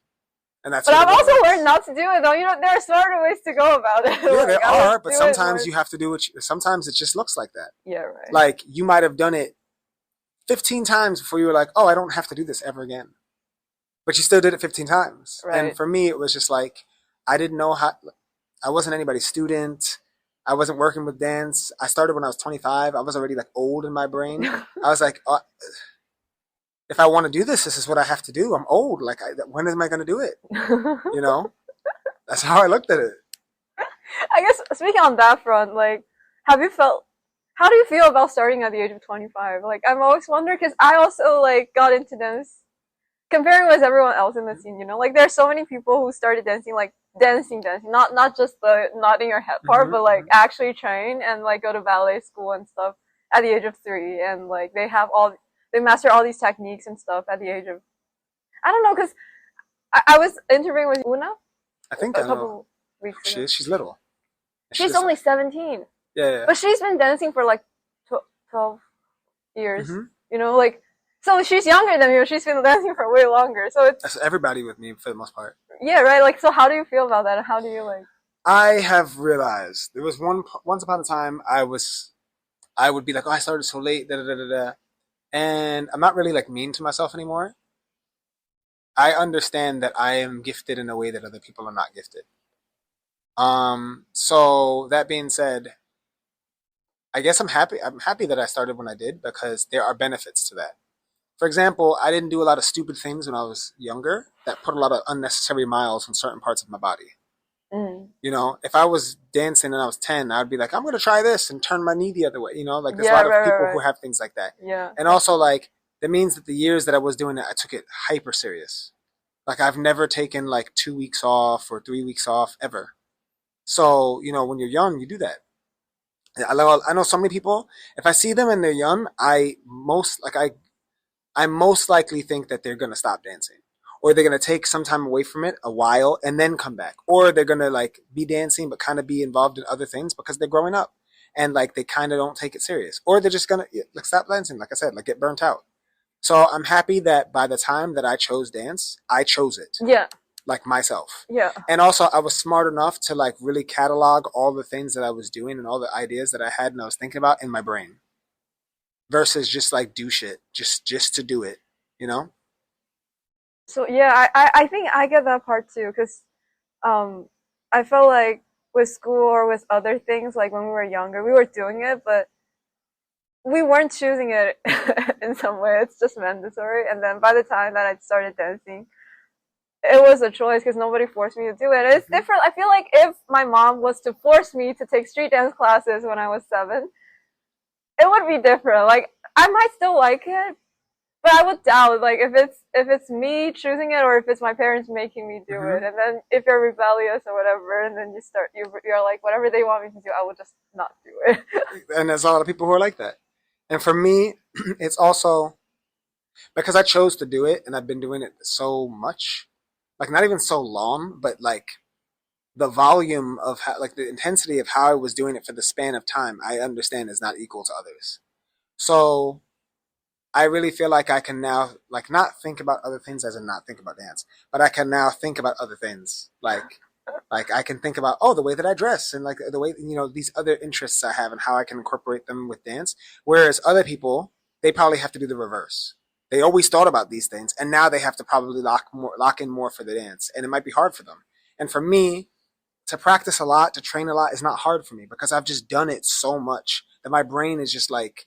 And that's. But I've also learned not to do it though. There are smarter ways to go about it. Yeah, there are, but sometimes you have to do it. Sometimes it just looks like that. Yeah, right. Like you might have done it 15 times before you were like, oh, I don't have to do this ever again. But you still did it 15 times. Right. And for me, it was just like, I didn't know how, I wasn't anybody's student. I wasn't working with dance. I started when I was 25. I was already like old in my brain. I was like, if I want to do this, this is what I have to do. I'm old. Like, when am I going to do it? That's how I looked at it. I guess speaking on that front, like, how do you feel about starting at the age of 25? Like, I'm always wondering, because I also, like, got into dance, comparing with everyone else in the scene, like, there's so many people who started dancing, like, dancing, not just the nodding your head part, but, like, actually train and, like, go to ballet school and stuff at the age of 3, and, like, they master all these techniques and stuff at the age of, I don't know, because I was interviewing with Una a couple weeks ago. She's little. She's only 17. Yeah. But she's been dancing for like 12 years. Like, so she's younger than me, but she's been dancing for way longer. So that's everybody with me for the most part. Yeah, right. Like, so how do you feel about that? How do you like? I have realized there was once upon a time I would be like, oh, I started so late, and I'm not really like mean to myself anymore. I understand that I am gifted in a way that other people are not gifted. So that being said, I guess I'm happy that I started when I did because there are benefits to that. For example, I didn't do a lot of stupid things when I was younger that put a lot of unnecessary miles on certain parts of my body. If I was dancing and I was 10, I'd be like, I'm going to try this and turn my knee the other way. Like there's a lot of people who have things like that. Yeah. And also like, that means that the years that I was doing it, I took it hyper serious. Like I've never taken like 2 weeks off or 3 weeks off ever. So, when you're young, you do that. I know so many people, if I see them and they're young, I most likely think that they're going to stop dancing. Or they're going to take some time away from it, a while, and then come back. Or they're going to like be dancing but kind of be involved in other things because they're growing up. And like they kind of don't take it serious. Or they're just going to like stop dancing, like I said, like get burnt out. So I'm happy that by the time that I chose dance, I chose it. Yeah. Like myself. Yeah. And also I was smart enough to like really catalog all the things that I was doing and all the ideas that I had and I was thinking about in my brain. Versus just like do shit. Just to do it. So yeah, I think I get that part too, because I felt like with school or with other things, like when we were younger, we were doing it, but we weren't choosing it in some way. It's just mandatory. And then by the time that I started dancing, it was a choice because nobody forced me to do it. It's different. I feel like if my mom was to force me to take street dance classes when I was 7, it would be different. Like I might still like it, but I would doubt like if it's me choosing it or if it's my parents making me do it. And then if you're rebellious or whatever, and then you're like whatever they want me to do, I would just not do it. And there's a lot of people who are like that. And for me, it's also because I chose to do it and I've been doing it so much, like not even so long, but like the volume of how, like the intensity of how I was doing it for the span of time, I understand is not equal to others. So I really feel like I can now like not think about other things as in not think about dance, but I can now think about other things like I can think about the way that I dress and like the way these other interests I have and how I can incorporate them with dance. Whereas other people, they probably have to do the reverse. They always thought about these things, and now they have to probably lock in more for the dance, and it might be hard for them. And for me, to practice a lot, to train a lot, is not hard for me because I've just done it so much that my brain is just like,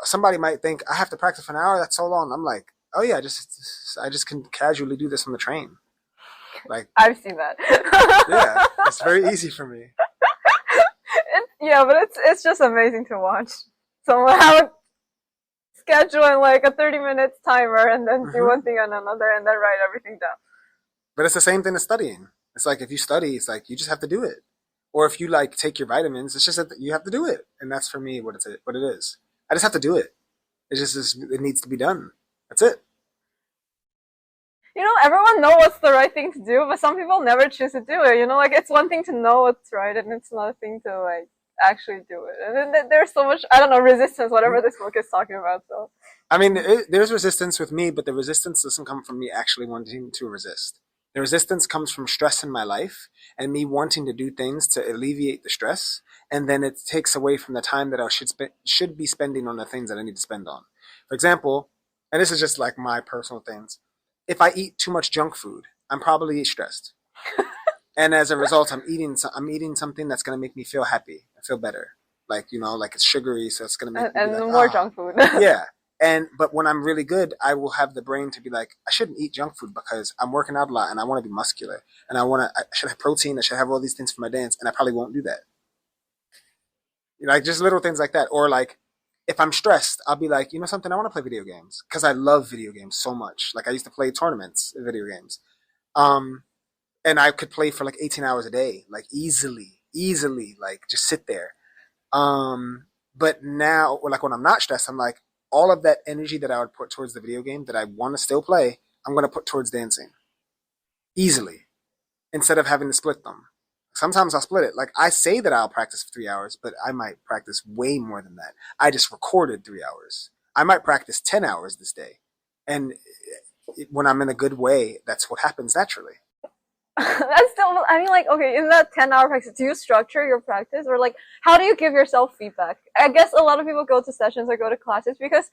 somebody might think I have to practice for an hour. That's so long. I'm like, oh yeah, I just can casually do this on the train. Like, I've seen that. yeah, it's very easy for me. Yeah, but it's just amazing to watch someone have a schedule and like a 30 minutes timer and then do Hmm. one thing and another and then write everything down. But it's the same thing as studying. It's like if you study, it's like you just have to do it. Or if you like take your vitamins, it's just that you have to do it. And that's for me what it is. I just have to do it. It needs to be done. That's it. Everyone knows what's the right thing to do, but some people never choose to do it. Like it's one thing to know what's right, and it's another thing to like actually do it. And then there's so much, I don't know, resistance, whatever this book is talking about. So I mean, there's resistance with me, but the resistance doesn't come from me actually wanting to resist. The resistance comes from stress in my life and me wanting to do things to alleviate the stress, and then it takes away from the time that I should be spending on the things that I need to spend on. For example, and this is just like my personal things. If I eat too much junk food, I'm probably stressed, and as a result, I'm eating something that's gonna make me feel happy and feel better. Like like it's sugary, so it's gonna make me be like and more junk food. yeah. But when I'm really good, I will have the brain to be like, I shouldn't eat junk food because I'm working out a lot and I want to be muscular and I should have protein, I should have all these things for my dance, and I probably won't do that. Like just little things like that. Or like if I'm stressed, I'll be like, something, I want to play video games because I love video games so much. Like I used to play tournaments in video games. Um, and I could play for like 18 hours a day, like easily, like just sit there. But now, like when I'm not stressed, I'm like, all of that energy that I would put towards the video game that I want to still play, I'm going to put towards dancing easily instead of having to split them. Sometimes I'll split it. Like I say that I'll practice for 3 hours, but I might practice way more than that. I just recorded 3 hours. I might practice 10 hours this day. And when I'm in a good way, that's what happens naturally. That's still, I mean, like, okay, in that 10-hour practice, do you structure your practice? Or, like, how do you give yourself feedback? I guess a lot of people go to sessions or go to classes because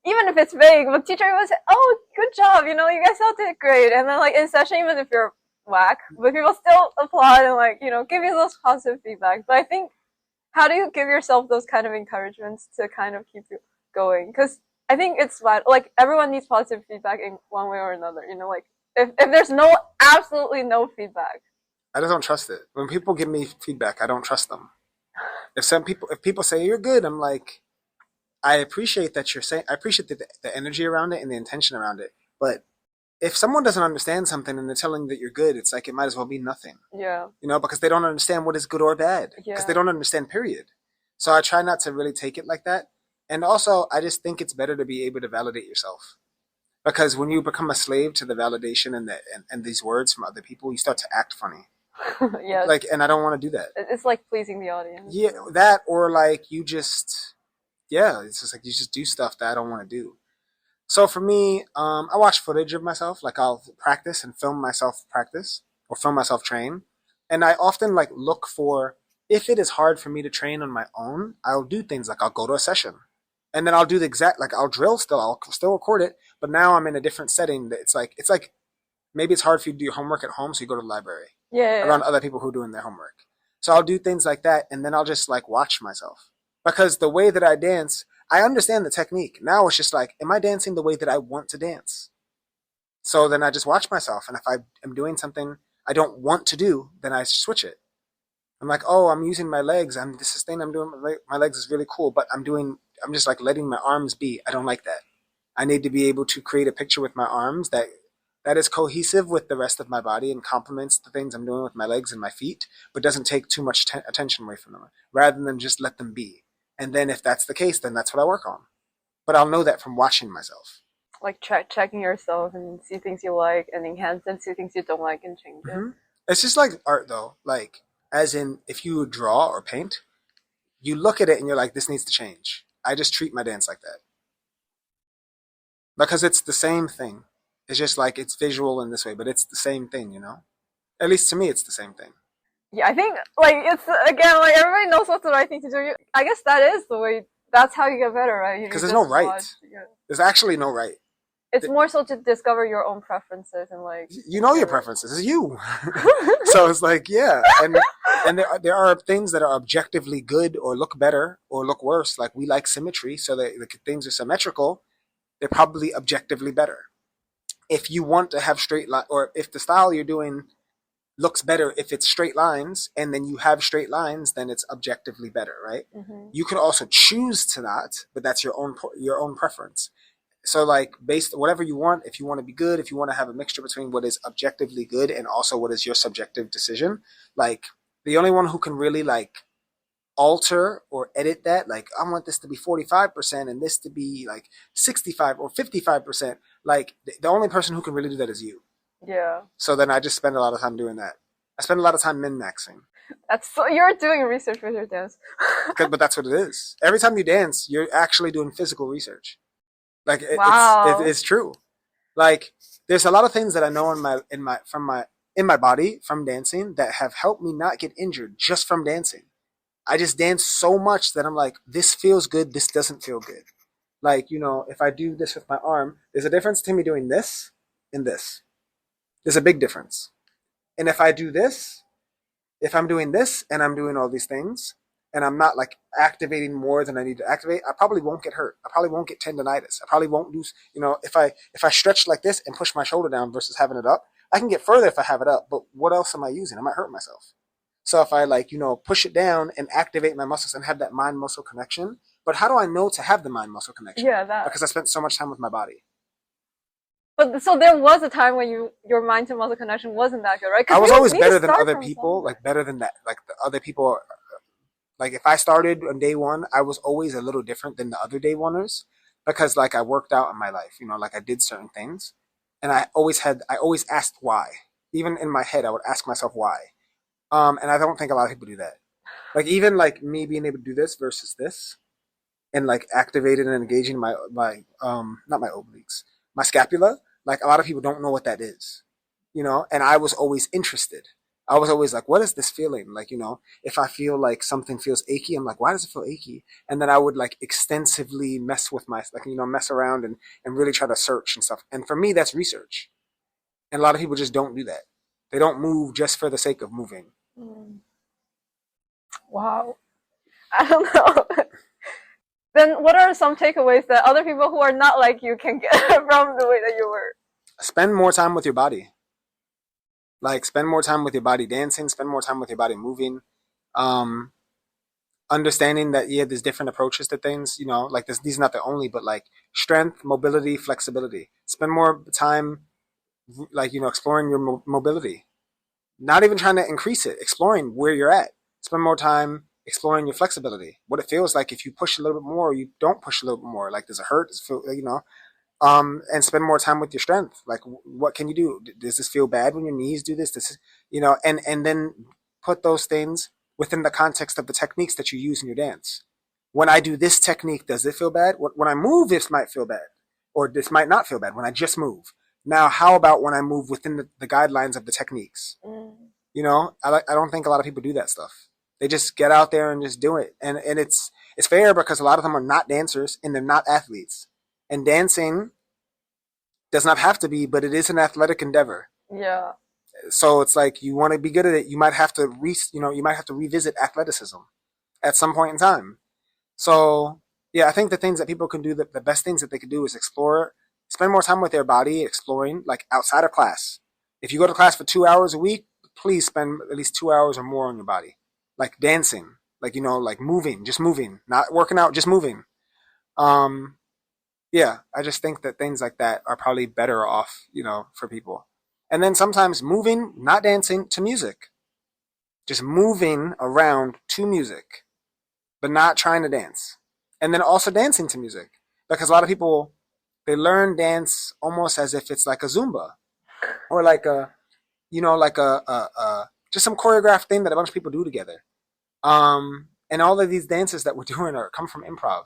even if it's vague, the teacher will say, oh, good job, you guys all did great. And then, like, in session, even if you're whack, but people still applaud and, like, give you those positive feedback. But I think, how do you give yourself those kind of encouragements to kind of keep you going? Because I think it's vital. Like, everyone needs positive feedback in one way or another, like, if there's absolutely no feedback. I just don't trust it. When people give me feedback, I don't trust them. If people say you're good, I'm like, I appreciate that you're saying, I appreciate the energy around it and the intention around it. But if someone doesn't understand something and they're telling you that you're good, it's like it might as well be nothing. Yeah. Because they don't understand what is good or bad. Because they don't understand, period. So I try not to really take it like that. And also, I just think it's better to be able to validate yourself. Because when you become a slave to the validation and these words from other people, you start to act funny. Yeah. Like, and I don't want to do that. It's like pleasing the audience. Yeah, that or like it's just like you just do stuff that I don't want to do. So for me, I watch footage of myself. Like I'll practice and film myself practice or film myself train. And I often like look for, if it is hard for me to train on my own, I'll do things like I'll go to a session. And then I'll do like I'll drill still, I'll still record it, but now I'm in a different setting. That it's like maybe it's hard for you to do your homework at home, so you go to the library. Yeah. Around other people who are doing their homework. So I'll do things like that, and then I'll just like watch myself. Because the way that I dance, I understand the technique. Now it's just like, am I dancing the way that I want to dance? So then I just watch myself, and if I am doing something I don't want to do, then I switch it. I'm like, oh, I'm using my legs. This thing I'm doing my legs is really cool, but I'm just like letting my arms be. I don't like that. I need to be able to create a picture with my arms that is cohesive with the rest of my body and complements the things I'm doing with my legs and my feet, but doesn't take too much attention away from them, rather than just let them be. And then if that's the case, then that's what I work on. But I'll know that from watching myself. Like checking yourself and see things you like and enhance and see things you don't like and change it. Mm-hmm. It's just like art though. Like, as in, if you draw or paint, you look at it and you're like, this needs to change. I just treat my dance like that. because it's the same thing. It's just like it's visual in this way, but it's the same thing, you know? At least to me, it's the same thing. Yeah, I think like it's again like everybody knows what's the right thing to do. I guess that is the way. That's how you get better, right? You Because there's no just right. watch. Yeah. There's actually no right. It's more so to discover your own preferences and like You know your your. preferences. It's you. So it's like, yeah. And there are things that are objectively good or look better or look worse. Like we like symmetry, so that the things are symmetrical, they're probably objectively better. If you want to have straight line, or if the style you're doing looks better if it's straight lines, and then you have straight lines, then it's objectively better, right? Hmm. You could also choose to not, but that's your own preference. So like based whatever you want, if you want to be good, if you want to have a mixture between what is objectively good and also what is your subjective decision, like the only one who can really like alter or edit that, like I want this to be 45% and this to be like 65 or 55%, like the only person who can really do that is you. Yeah, So then I just spend a lot of time doing that. I spend a lot of time min maxing. that's so you're doing research with your dance. But that's what it is. Every time you dance, you're actually doing physical research. Like Wow. it's true. Like there's a lot of things that I know in my body from dancing that have helped me not get injured just from dancing. I just dance so much that I'm like, this feels good, this doesn't feel good. Like, if I do this with my arm, there's a difference between me doing this and this. There's a big difference. And if I do this, if I'm doing this and I'm doing all these things and I'm not like activating more than I need to activate, I probably won't get hurt. I probably won't get tendonitis. I probably won't lose, if I stretch like this and push my shoulder down versus having it up, I can get further if I have it up, but what else am I using? I might hurt myself. So if I like, push it down and activate my muscles and have that mind muscle connection, but how do I know to have the mind muscle connection? Yeah, that. Because I spent so much time with my body. But so there was a time when your mind to muscle connection wasn't that good, right? I Because was you always need to better than start other from people, somewhere. like better than that. Like the other people, like if I started on day one, I was always a little different than the other day oneers because like I worked out in my life, like I did certain things, and I always asked why. Even in my head, I would ask myself why. And I don't think a lot of people do that. Like even like me being able to do this versus this, and like activated and engaging my not my obliques, my scapula. Like a lot of people don't know what that is, and I was always interested. I was always like, what is this feeling? Like, if I feel like something feels achy, I'm like, why does it feel achy? And then I would like extensively mess with like, mess around and really try to search and stuff. And for me, that's research. And a lot of people just don't do that. They don't move just for the sake of moving. Mm, wow. I don't know. Then what are some takeaways that other people who are not like you can get from the way that you were? Spend more time with your body. Like spend more time with your body dancing, spend more time with your body moving. Um, Understanding that yeah, there's different approaches to things. Like this, these are not the only, but like strength, mobility, flexibility. Spend more time, like exploring your mobility. Not even trying to increase it, exploring where you're at. Spend more time exploring your flexibility. What it feels like if you push a little bit more, or you don't push a little bit more. Like does it hurt? Does it feel. And spend more time with your strength. Like, what can you do? Does this feel bad when your knees do this? And then put those things within the context of the techniques that you use in your dance. When I do this technique, does it feel bad? When I move, this might feel bad, or this might not feel bad when I just move. Now, how about when I move within the guidelines of the techniques? Mm, I don't think a lot of people do that stuff. They just get out there and just do it, and it's fair because a lot of them are not dancers and they're not athletes, and dancing does not have to be, but it is an athletic endeavor. yeah. So it's like you want to be good at it, you might have to revisit athleticism at some point in time. So yeah, I think the things that people can do, the best things that they can do is explore, spend more time with their body, exploring like outside of class. If you go to class for 2 hours a week, please spend at least 2 hours or more on your body, like dancing, like like moving, just moving, not working out, just moving. Um, yeah, I just think that things like that are probably better off, for people. And then sometimes moving, not dancing, to music. Just moving around to music, but not trying to dance. And then also dancing to music. Because a lot of people, they learn dance almost as if it's like a Zumba or like just some choreographed thing that a bunch of people do together. And all of these dances that we're doing come from improv.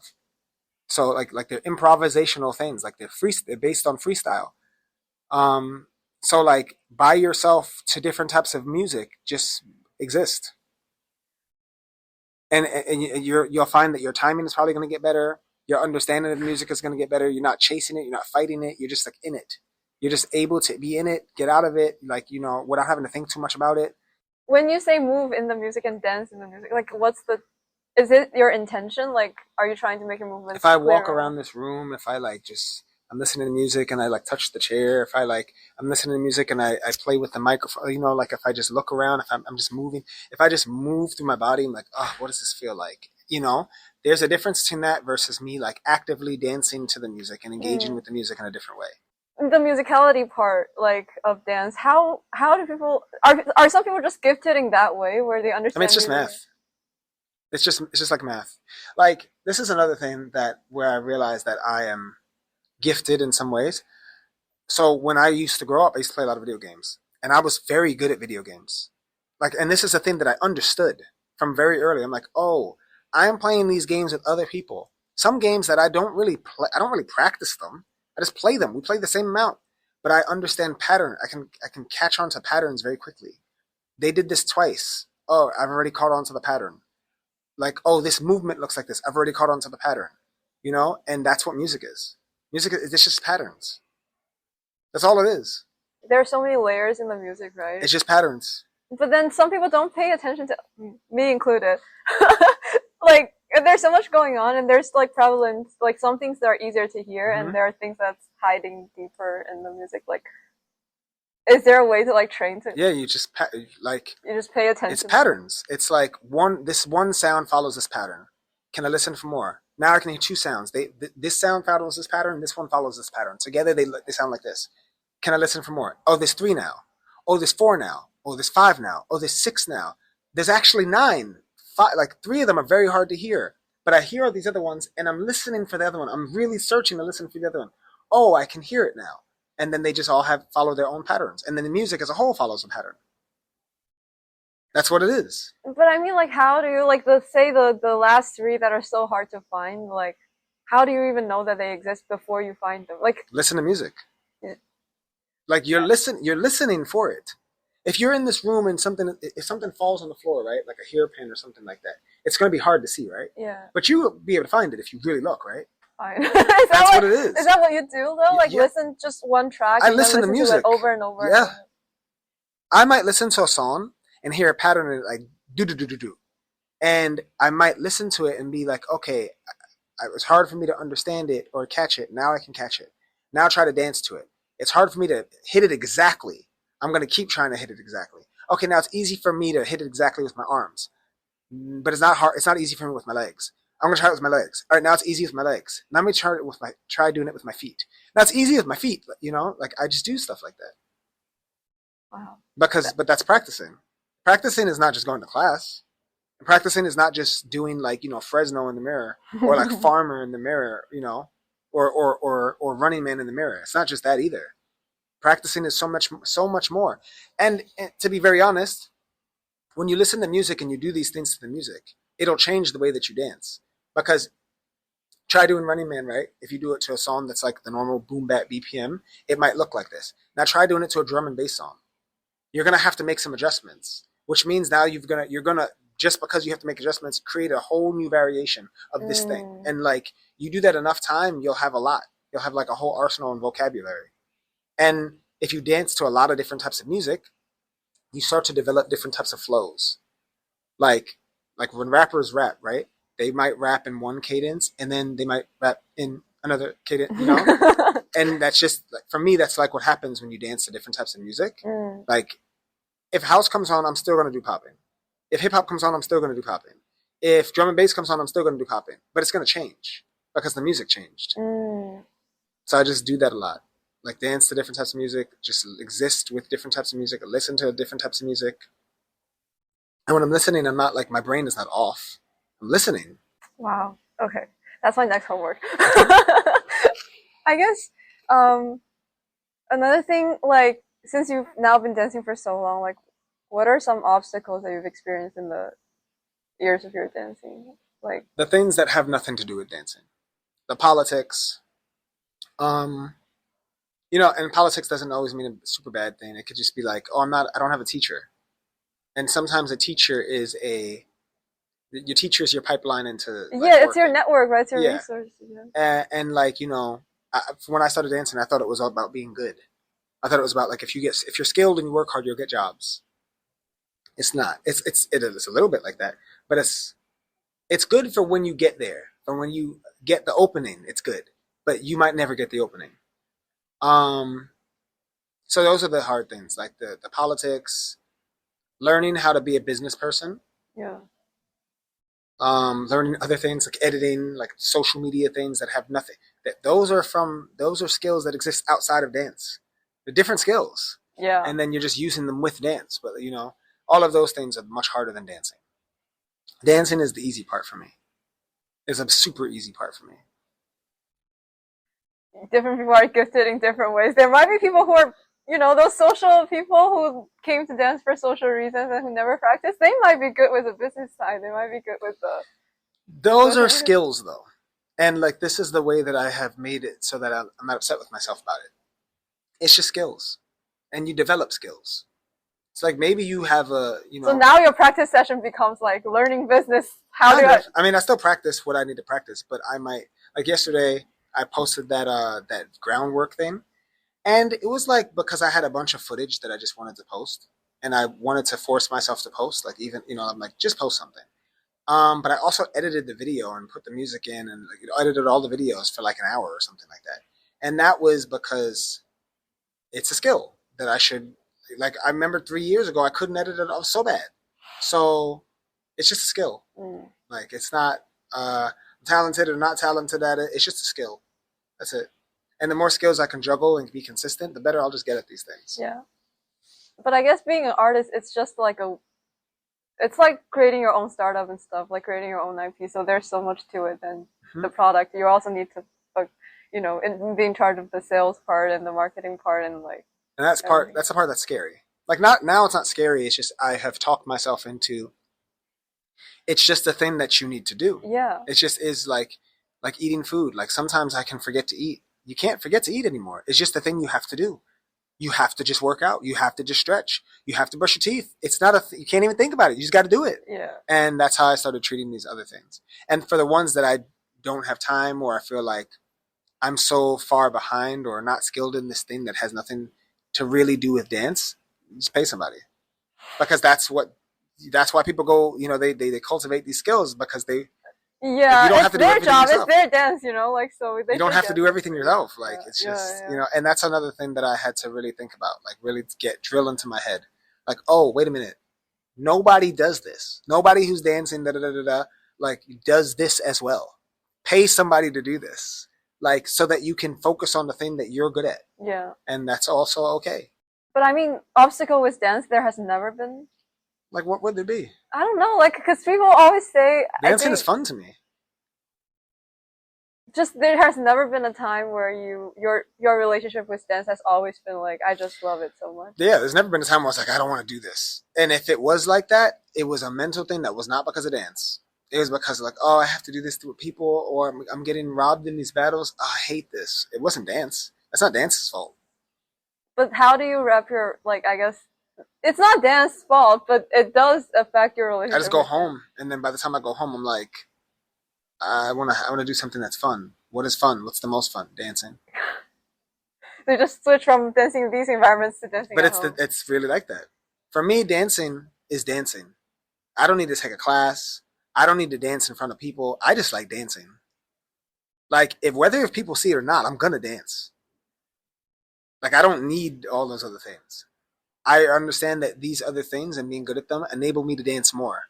So like they're improvisational things, like they're based on freestyle. Um, so like by yourself to different types of music just exist, and you'll find that your timing is probably going to get better. Your understanding of the music is going to get better. You're not chasing it. You're not fighting it. You're just like in it. You're just able to be in it, get out of it, like without having to think too much about it. When you say move in the music and dance in the music, like what's the is it your intention? Like are you trying to make your If movements I walk clearer? around this room, if I like just I'm listening to music and I like touch the chair, if I like I'm listening to music and I play with the microphone, like if I just look around, if I'm just moving, if I just move through my body, I'm like, oh, what does this feel like? There's a difference between that versus me like actively dancing to the music and engaging Mm. with the music in a different way. The musicality part like of dance, how do people are some people just gifted in that way where they I mean, it's understand just music? math. It's just like math. Like this is another thing that where I realized that I am gifted in some ways. So when I used to grow up, I used to play a lot of video games, and I was very good at video games. Like, and this is a thing that I understood from very early. I'm like, oh, I am playing these games with other people. Some games that I don't really play, I don't really practice them. I just play them. We play the same amount, but I understand pattern. I can catch on to patterns very quickly. They did this twice. Oh, I've already caught on to the pattern. Like, oh, this movement looks like this. I've already caught on to the pattern. And that's what music is. Music is it's just patterns. That's all it is. There are so many layers in the music, right? It's just patterns. But then some people don't pay attention to, me included. Like there's so much going on, and there's like prevalent, like some things that are easier to hear, and Hmm. there are things that's hiding deeper in the music. Like, is there a way to like train to Yeah, you just like you just pay it's attention more? patterns. It's like this one sound follows this pattern. Can I listen for more? Now I can hear two sounds. This sound follows this pattern. This one follows this pattern. Together they sound like this. Can I listen for more? Oh, there's three now. Oh, there's four now. Oh, there's five now. Oh, there's six now. There's actually nine. Five, like three of them are very hard to hear, but I hear all these other ones, and I'm listening for the other one. I'm really searching to listen for the other one. Oh, I can hear it now. And then they just all have follow their own patterns, and then the music as a whole follows a pattern. That's what it is. But I mean, like, how do you like the last three that are so hard to find? Like, how do you even know that they exist before you find them? Like, Listen to music. yeah, Like you're listening for it. If you're in this room and if something falls on the floor, right, like a hairpin or something like that, it's going to be hard to see, right? yeah, But you will be able to find it if you really look, right? fine. That's what it Is is. that what you do though? Like, Yeah, listen just one track I and then listen to listen to it music. over and over and Yeah, over. I might listen to a song and hear a pattern in it, like do do do do do, and I might listen to it and be like, okay, it was hard for me to understand it or catch it. Now I can catch it. Now I'll try to dance to it. It's hard for me to hit it exactly. I'm going to keep trying to hit it exactly. Okay, now it's easy for me to hit it exactly with my arms, but it's not hard. It's not easy for me with my legs. I'm gonna try it with my legs. All right, now it's easy with my legs. Now I'm gonna try doing it with my feet. Now it's easy with my feet. Like I just do stuff like that Wow. but that's practicing. Practicing is not just going to class. Practicing is not just doing like Fresno in the mirror or like Farmer in the mirror, or Running Man in the mirror. It's not just that either. Practicing is so much more. And to be very honest, when you listen to music and you do these things to the music, it'll change the way that you dance. Because try doing Running Man, right? If you do it to a song that's like the normal boom bap BPM, it might look like this. Now try doing it to a drum and bass song. You're gonna have to make some adjustments, which means now you're gonna just because you have to make adjustments, create a whole new variation of this thing. Mm. And like you do that enough time, you'll have a lot. You'll have like a whole arsenal and vocabulary. And if you dance to a lot of different types of music, you start to develop different types of flows. Like like when rappers rap, right? They might rap in one cadence and then they might rap in another cadence. And that's just like, for me, that's like what happens when you dance to different types of music. Mm. Like if house comes on, I'm still gonna do popping. If hip hop comes on, I'm still gonna do popping. If drum and bass comes on, I'm still gonna do popping. But it's gonna change because the music changed. Mm. So I just do that a lot. Like dance to different types of music, just exist with different types of music, listen to different types of music. And when I'm listening, I'm not like my brain is not off. I'm listening. Wow. Okay. That's my next homework. I guess um another thing, like since you've now been dancing for so long, like what are some obstacles that you've experienced in the years of your dancing? Like The things that have nothing to do with dancing. the politics. Um, and politics doesn't always mean a super bad thing. It could just be like, oh, I don't have a teacher. And sometimes a teacher your teacher is your pipeline into like Yeah, it's your working. network, right? It's your Yeah. resource. Yeah. And like, when I started dancing, I thought it was all about being good. I thought it was about like, if you're skilled and you work hard, you'll get jobs. It's not. It is a little bit like that, but it's good for when you get there. For when you get the opening, it's good. But you might never get the opening. Um, so those are the hard things, like the politics, learning how to be a business person, Yeah. learning other things like editing, like social media things that have nothing. Those are skills that exist outside of dance. They're different skills, Yeah. and then you're just using them with dance. But all of those things are much harder than dancing. Dancing is the easy part for me. It's a super easy part for me. Different people are gifted in different ways. There might be people who are, those social people who came to dance for social reasons and who never practiced. They might be good with the business side. They might be good with the. Those are skills, though. And like, this is the way that I have made it so that I'm not upset with myself about it. It's just skills, and you develop skills. It's like maybe you have So now your practice session becomes like learning business. I mean, I still practice what I need to practice, but I might, like yesterday, I posted that groundwork thing, and it was like because I had a bunch of footage that I just wanted to post, and I wanted to force myself to post. Like even I'm like, just post something. But I also edited the video and put the music in, and like, edited all the videos for like an hour or something like that. And that was because it's a skill that I should. Like I remember 3 years ago, I couldn't edit it all so bad. So it's just a skill. Mm. Like it's not talented or not talented at it. It's just a skill. That's it. And the more skills I can juggle and be consistent, the better I'll just get at these things. Yeah. But I guess being an artist, it's just like it's like creating your own startup and stuff, like creating your own IP. So there's so much to it than the product. You also need to, be in charge of the sales part and the marketing part and like. And that's the part that's scary. Like not now, it's not scary. It's just I have talked myself into. It's just a thing that you need to do. Yeah. It just is like eating food. Like sometimes I can forget to eat. You can't forget to eat anymore. It's just a thing you have to do. You have to just work out. You have to just stretch. You have to brush your teeth. It's not you can't even think about it. You just got to do it. Yeah. And that's how I started treating these other things. And for the ones that I don't have time, or I feel like I'm so far behind or not skilled in this thing that has nothing to really do with dance, just pay somebody. Because that's why people go, they cultivate these skills because they. Yeah, you don't it's have to do their everything job, yourself. it's their dance, like so. You don't have to do everything yourself. Like yeah, it's just yeah. and that's another thing that I had to really think about, like really drill into my head. Like, oh, wait a minute, nobody does this. Nobody who's dancing like does this as well. Pay somebody to do this, like so that you can focus on the thing that you're good at. Yeah, and that's also okay. But I mean, obstacle with dance, there has never been. Like, what would there be? I don't know, like, because people always say dancing is fun to me. Just there has never been a time where your relationship with dance has always been like, I just love it so much. Yeah, there's never been a time where I was like, I don't want to do this. And if it was like that, it was a mental thing that was not because of dance. It was because like, oh, I have to do this with people, or I'm getting robbed in these battles. Oh, I hate this. It wasn't dance. That's not dance's fault. But how do you wrap your, like, I guess it's not dance's fault, but it does affect your relationship. I just go home, and then by the time I go home, I'm like, I want to do something that's fun. What is fun? What's the most fun? Dancing. They just switch from dancing in these environments to dancing. But at home. It's really like that. For me, dancing is dancing. I don't need to take a class. I don't need to dance in front of people. I just like dancing. Like if people see it or not, I'm gonna dance. Like I don't need all those other things. I understand that these other things and being good at them enable me to dance more.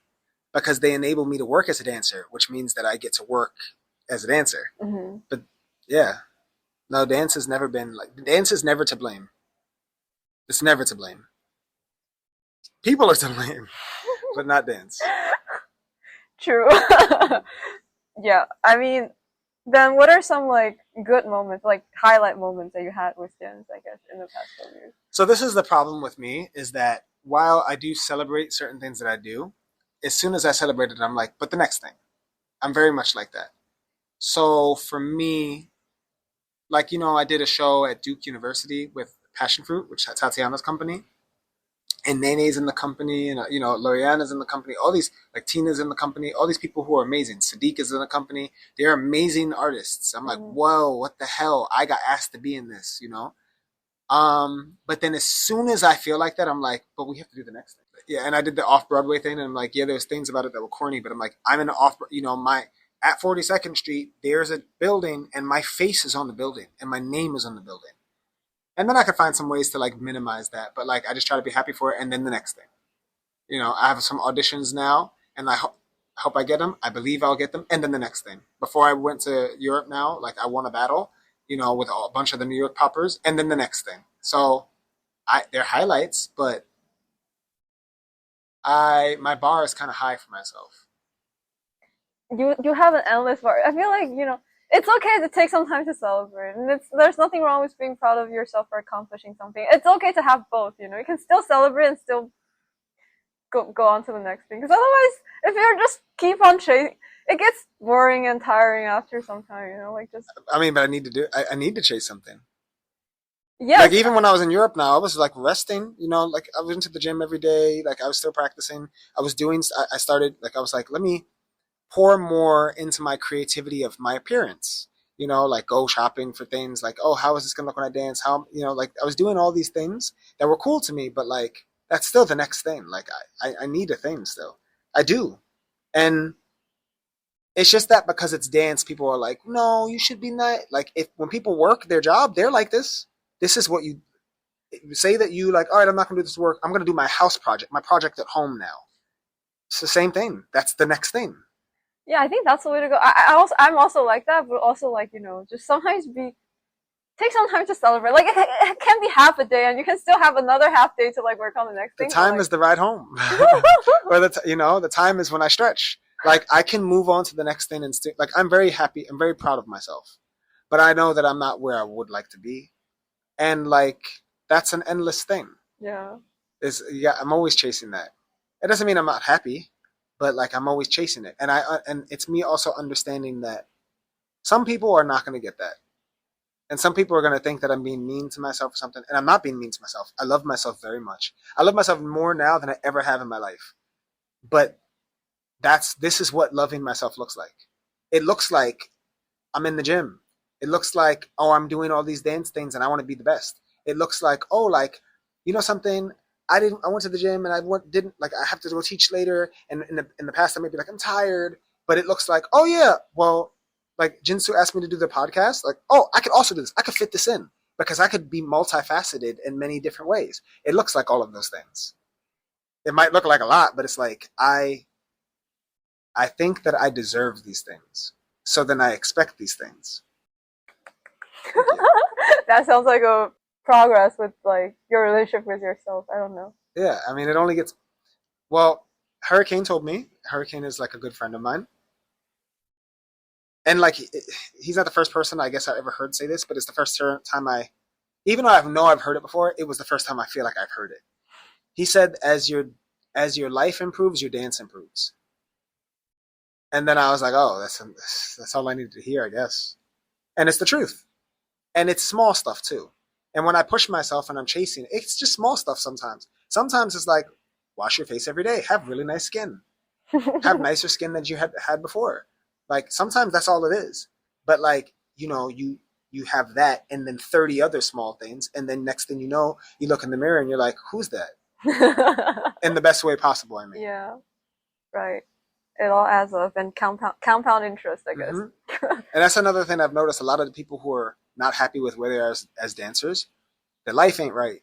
Because they enable me to work as a dancer, which means that I get to work as a dancer. Mm-hmm. But yeah, no, dance is never to blame. It's never to blame. People are to blame, but not dance. True. Yeah, I mean, then what are some like good moments, like highlight moments that you had with dance, I guess, in the past 12 years? So this is the problem with me, is that while I do celebrate certain things that I do, as soon as I celebrate it, I'm like, but the next thing. I'm very much like that. So for me, like, I did a show at Duke University with Passion Fruit, which is Tatiana's company, and Nene's in the company, and Loriana's in the company. All these, like, Tina's in the company. All these people who are amazing. Sadiq is in the company. They're amazing artists. I'm like, Mm. whoa, what the hell? I got asked to be in this. But then as soon as I feel like that, I'm like, but we have to do the next thing. Yeah, and I did the off Broadway thing, and I'm like, yeah, there's things about it that were corny, but I'm like, I'm in the off, my at 42nd Street, there's a building, and my face is on the building, and my name is on the building, and then I could find some ways to like minimize that, but like I just try to be happy for it, and then the next thing. I have some auditions now, and I hope I get them. I believe I'll get them, and then the next thing. Before I went to Europe now, like I won a battle, with a bunch of the New York poppers, and then the next thing. So they're highlights, but my bar is kind of high for myself. You have an endless bar. I feel like it's okay to take some time to celebrate, and there's nothing wrong with being proud of yourself for accomplishing something. It's okay to have both. You can still celebrate and still go on to the next thing. Because otherwise, if you're just keep on chasing, it gets boring and tiring after some time. Like just I mean, but I need to chase something. Like yes, even when I was in Europe now, I was like resting, like I went to the gym every day, like I was still practicing. I started, like I was like, let me pour more into my creativity of my appearance. Like go shopping for things like, oh, how is this gonna look when I dance? How, like I was doing all these things that were cool to me, but like that's still the next thing. Like I need a thing still. I do. And it's just that because it's dance, people are like, no, you should be not like if when people work their job, they're like this. This is what you say that you like, all right, I'm not gonna do this work. I'm gonna do my house project, my project at home now. It's the same thing. That's the next thing. yeah, I think that's the way to go. I'm also like that, but also like just sometimes be take some time to celebrate. Like it can be half a day, and you can still have another half day to like work on the next The thing. But time like, is the ride home. Or the time is when I stretch. Like I can move on to the next thing and like I'm very happy. I'm very proud of myself, but I know that I'm not where I would like to be, and like that's an endless thing. yeah, Is Yeah, I'm always chasing that. It doesn't mean I'm not happy, but like I'm always chasing it, and it's me also understanding that some people are not going to get that, and some people are going to think that I'm being mean to myself or something, and I'm not being mean to myself. I love myself very much. I love myself more now than I ever have in my life. But this is what loving myself looks like. It looks like I'm in the gym. It looks like, oh, I'm doing all these dance things and I want to be the best. It looks like, oh, like, something, I went to the gym and didn't, like, I have to go teach later. And in the past, I may be like, I'm tired. But it looks like, oh, yeah, well, like Jinsu asked me to do the podcast. Like, oh, I could also do this. I could fit this in because I could be multifaceted in many different ways. It looks like all of those things. It might look like a lot, but it's like, I think that I deserve these things. So then I expect these things. Thank you. that sounds like a progress with like your relationship with yourself. I don't know. Yeah, I mean, it only gets. Well, Hurricane told me. Hurricane is like a good friend of mine. And like, he's not the first person I guess I ever heard say this, but it's the first time even though I've heard it before, it was the first time I feel like I've heard it. He said, as your life improves, your dance improves. And then I was like, oh, that's all I needed to hear, I guess. And it's the truth. And it's small stuff too. And when I push myself and I'm chasing, it's just small stuff sometimes. Sometimes it's like, wash your face every day, have really nice skin, have nicer skin than you had before. Like sometimes that's all it is. But like, you have that and then 30 other small things. And then next thing you know, you look in the mirror and you're like, who's that? In the best way possible, I mean. yeah, right. It all adds up and compound interest, I guess. Mm-hmm. And that's another thing I've noticed. A lot of the people who are not happy with where they are as dancers, their life ain't right.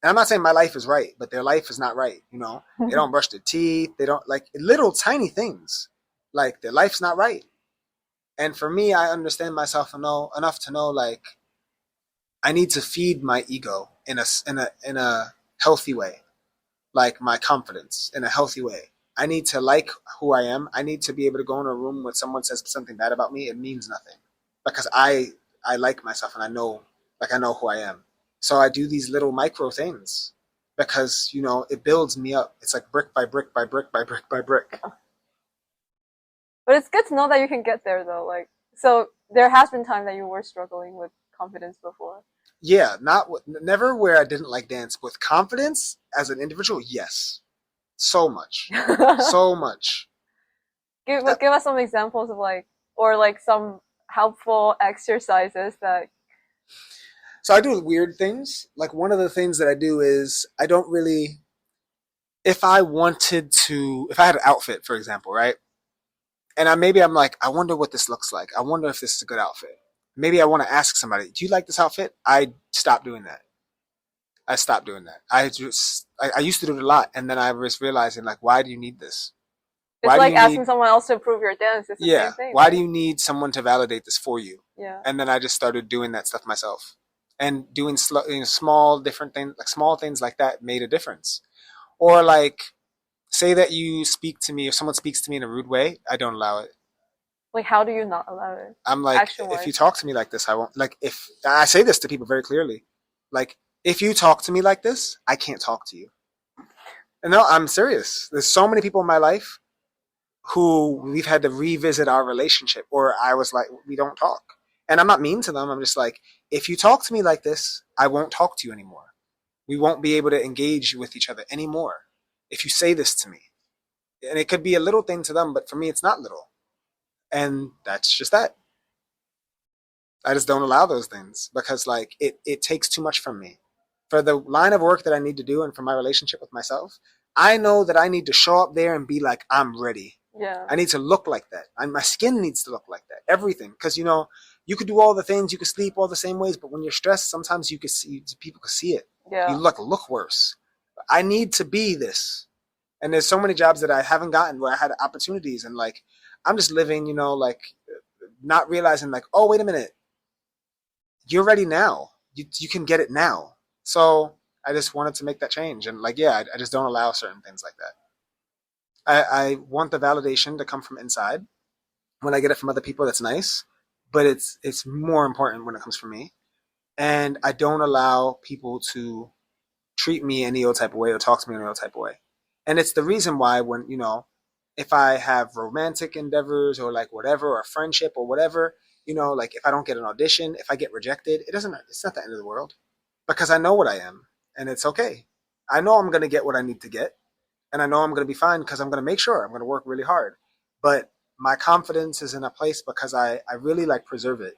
And I'm not saying my life is right, but their life is not right. They don't brush their teeth. They don't like little tiny things. Like their life's not right. And for me, I understand myself enough to know like I need to feed my ego in a healthy way, like my confidence in a healthy way. I need to like who I am. I need to be able to go in a room when someone says something bad about me. It means nothing because I like myself and I know who I am. So I do these little micro things because it builds me up. It's like brick by brick by brick by brick by brick. But it's good to know that you can get there though. Like So there has been time that you were struggling with confidence before. Yeah, never where I didn't like dance. With confidence as an individual, yes, so much, so much. Uh, Give us some examples of like, or like some helpful exercises that. So I do weird things. Like one of the things that I do is I don't really. If I wanted to, if I had an outfit, for example, right, and maybe I'm like, I wonder what this looks like. I wonder if this is a good outfit. Maybe I want to ask somebody, do you like this outfit? I stopped doing that. I stopped doing that. I used to do it a lot, and then I was realizing like, why do you need this? It's Why do like you need? asking someone else to approve your dance. It's the Yeah, same thing, why do right? you need someone to validate this for you? Yeah. And then I just started doing that stuff myself, and doing small different things, like small things like that, made a difference. Or like, say that you speak to me, if someone speaks to me in a rude way, I don't allow it. Like, how do you not allow it? I'm like, Action if you wise. talk to me like this, I won't. Like, if I say this to people very clearly, like, if you talk to me like this, I can't talk to you. And no, I'm serious. There's so many people in my life who we've had to revisit our relationship, or I was like, we don't talk. And I'm not mean to them. I'm just like, if you talk to me like this, I won't talk to you anymore. We won't be able to engage with each other anymore if you say this to me. And it could be a little thing to them, but for me, it's not little. And that's just that. I just don't allow those things because like it takes too much from me. For the line of work that I need to do and for my relationship with myself, I know that I need to show up there and be like, I'm ready. Yeah. I need to look like that. My skin needs to look like that. Everything. Because, you could do all the things, you could sleep all the same ways, but when you're stressed, sometimes you could see, people could see it. You Yeah. look worse. I need to be this. And there's so many jobs that I haven't gotten where I had opportunities and like, I'm just living, like not realizing like, oh, wait a minute. You're ready now. You can get it now. So I just wanted to make that change. And like, yeah, I just don't allow certain things like that. I want the validation to come from inside. When I get it from other people, that's nice. But it's more important when it comes from me. And I don't allow people to treat me any old type of way or talk to me any old type of way. And it's the reason why when, if I have romantic endeavors or like whatever, or friendship or whatever, like if I don't get an audition, if I get rejected, it's not the end of the world because I know what I am and it's okay. I know I'm going to get what I need to get and I know I'm going to be fine because I'm going to make sure I'm going to work really hard. But my confidence is in a place because I really like preserve it.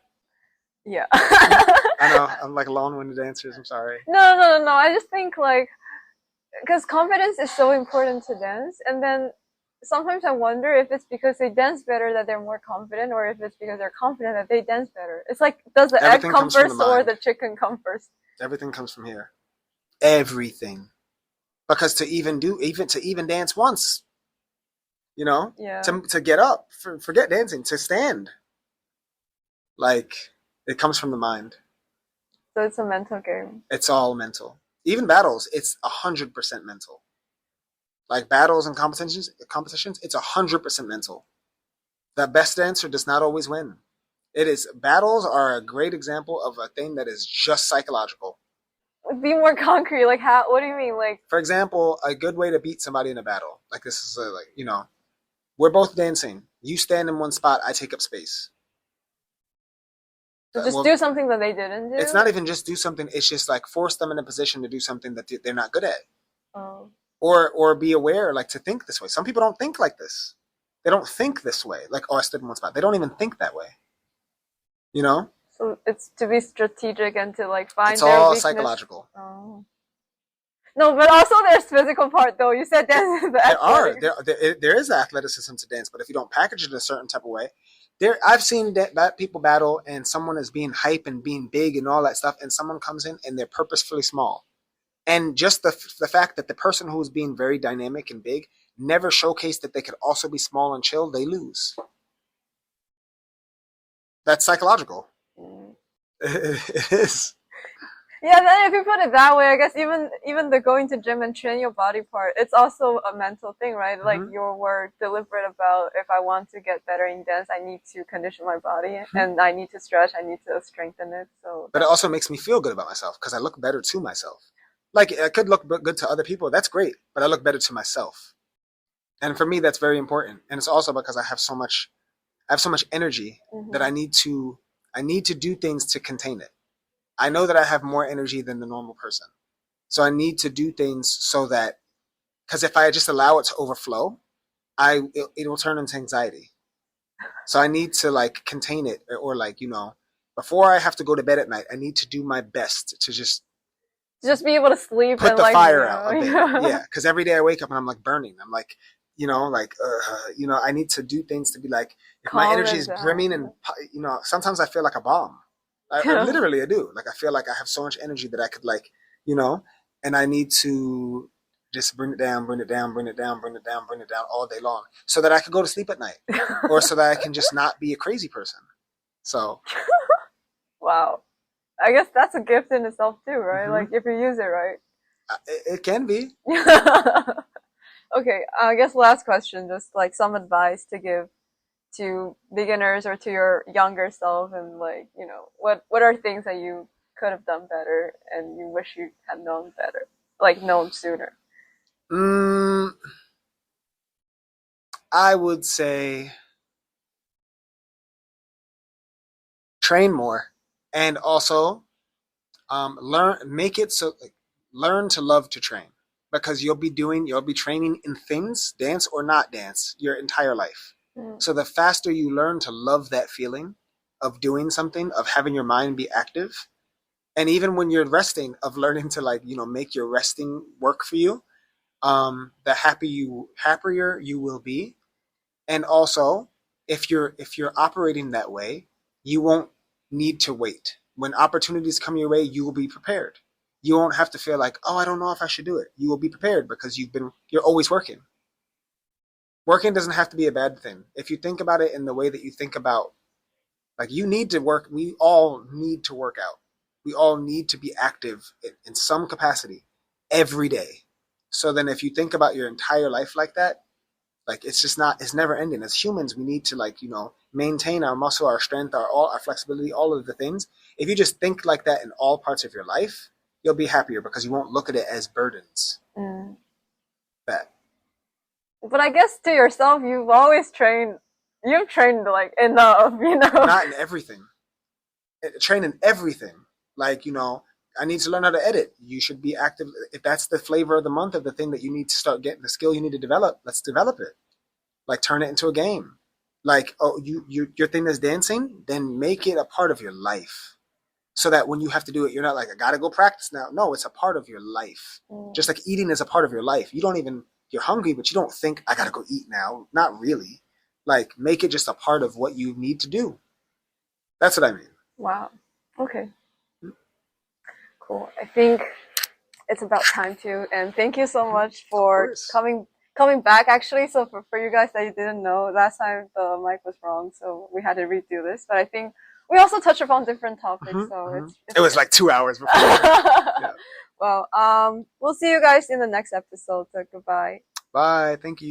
Yeah. I know I'm like long-winded answers. I'm sorry. No. I just think like, because confidence is so important to dance, and then sometimes I wonder if it's because they dance better that they're more confident, or if it's because they're confident that they dance better. It's like, does the egg Everything come comes from the first or mind. the chicken come first? Everything comes from here. Everything. Because to even dance once, Yeah. to get up, forget dancing, to stand, like it comes from the mind. So it's a mental game. It's all mental. Even battles, it's 100% mental. Like battles and competitions, it's 100% mental. The best dancer does not always win. Battles are a great example of a thing that is just psychological. Be more concrete. Like, how? What do you mean? Like, For example, a good way to beat somebody in a battle, like this is we're both dancing. You stand in one spot, I take up space. to just Well, do something that they didn't it's do. not even just do something. It's just like force them in a position to do something that they're not good at, Oh. or be aware, like to think this way. Some people don't think like this. They don't think this way. Like, oh, I stood in one spot. They don't even think that way. You know, So it's to be strategic and to like find it's their all weakness. psychological. Oh. No, but also there's physical part though. You said dance is the There are athletic. there is athleticism to dance, but if you don't package it in a certain type of way, I've seen that people battle and someone is being hype and being big and all that stuff, and someone comes in and they're purposefully small. And just the fact that the person who's being very dynamic and big never showcased that they could also be small and chill, they lose. That's psychological. Mm. It is. Yeah, then if you put it that way, I guess even the going to gym and train your body part, it's also a mental thing, right? Like Mm-hmm. you were deliberate about, if I want to get better in dance, I need to condition my body Mm-hmm. and I need to stretch, I need to strengthen it. So But it also makes me feel good about myself because I look better to myself. Like I could look good to other people, that's great, but I look better to myself. And for me, that's very important. And it's also because I have so much I have so much energy that Mm-hmm. I need to do things to contain it. I know that I have more energy than the normal person. So I need to do things so that, because if I just allow it to overflow, it will turn into anxiety. So I need to like contain it, or like, before I have to go to bed at night, I need to do my best to just Just be able to sleep put and the like, fire out a bit. yeah. Yeah, because every day I wake up and I'm like burning. I'm like, I need to do things to be like, if my Calm energy it is brimming and down. sometimes I feel like a bomb. I literally I do. Like I feel like I have so much energy that I could like, you know, and I need to just bring it down, bring it down, bring it down, bring it down, bring it down all day long, so that I can go to sleep at night, or so that I can just not be a crazy person. So, Wow. I guess that's a gift in itself too, right? hmm Like if you use it right. it can be. Okay, I guess last question, just like some advice to give to beginners or to your younger self, and like, what are things that you could have done better and you wish you had known better, like known sooner? Mm, I would say train more, and also learn, make it so like, learn to love to train, because you'll be training in things, dance or not dance, your entire life. Mm. So the faster you learn to love that feeling of doing something, of having your mind be active, and even when you're resting, of learning to like make your resting work for you, the happier you will be. And also, if you're operating that way, you won't need to wait. When opportunities come your way, you will be prepared. You won't have to feel like, oh, I don't know if I should do it. You will be prepared because you're always working. Working doesn't have to be a bad thing. If you think about it in the way that you think about, like, you need to work, we all need to work out. We all need to be active in some capacity every day. So then if you think about your entire life like that, like it's never ending. As humans, we need to like, maintain our muscle, our strength, our flexibility, all of the things. If you just think like that in all parts of your life, you'll be happier because you won't look at it as burdens. Mm. That But I guess to yourself, you've trained like enough. not in everything. Train in everything. Like, I need to learn how to edit. You should be active. If that's the flavor of the month of the thing that you need to start getting, the skill you need to develop, let's develop it. Like turn it into a game. Like, oh, your thing is dancing, then make it a part of your life. So that when you have to do it, you're not like, I gotta go practice now. No, it's a part of your life. Just Mm. like eating is a part of your life. You're hungry, but you don't think, I gotta go eat now. Not really. Like, make it just a part of what you need to do. That's what I mean. Wow. Okay. Cool. I think it's about time to, and thank you so much Of for course. coming back. Actually, so for you guys that you didn't know, last time the mic was wrong, so we had to redo this. But I think we also touched upon different topics, so It it's was good. like 2 hours before. Yeah. Well, we'll see you guys in the next episode. So goodbye. Bye. Thank you.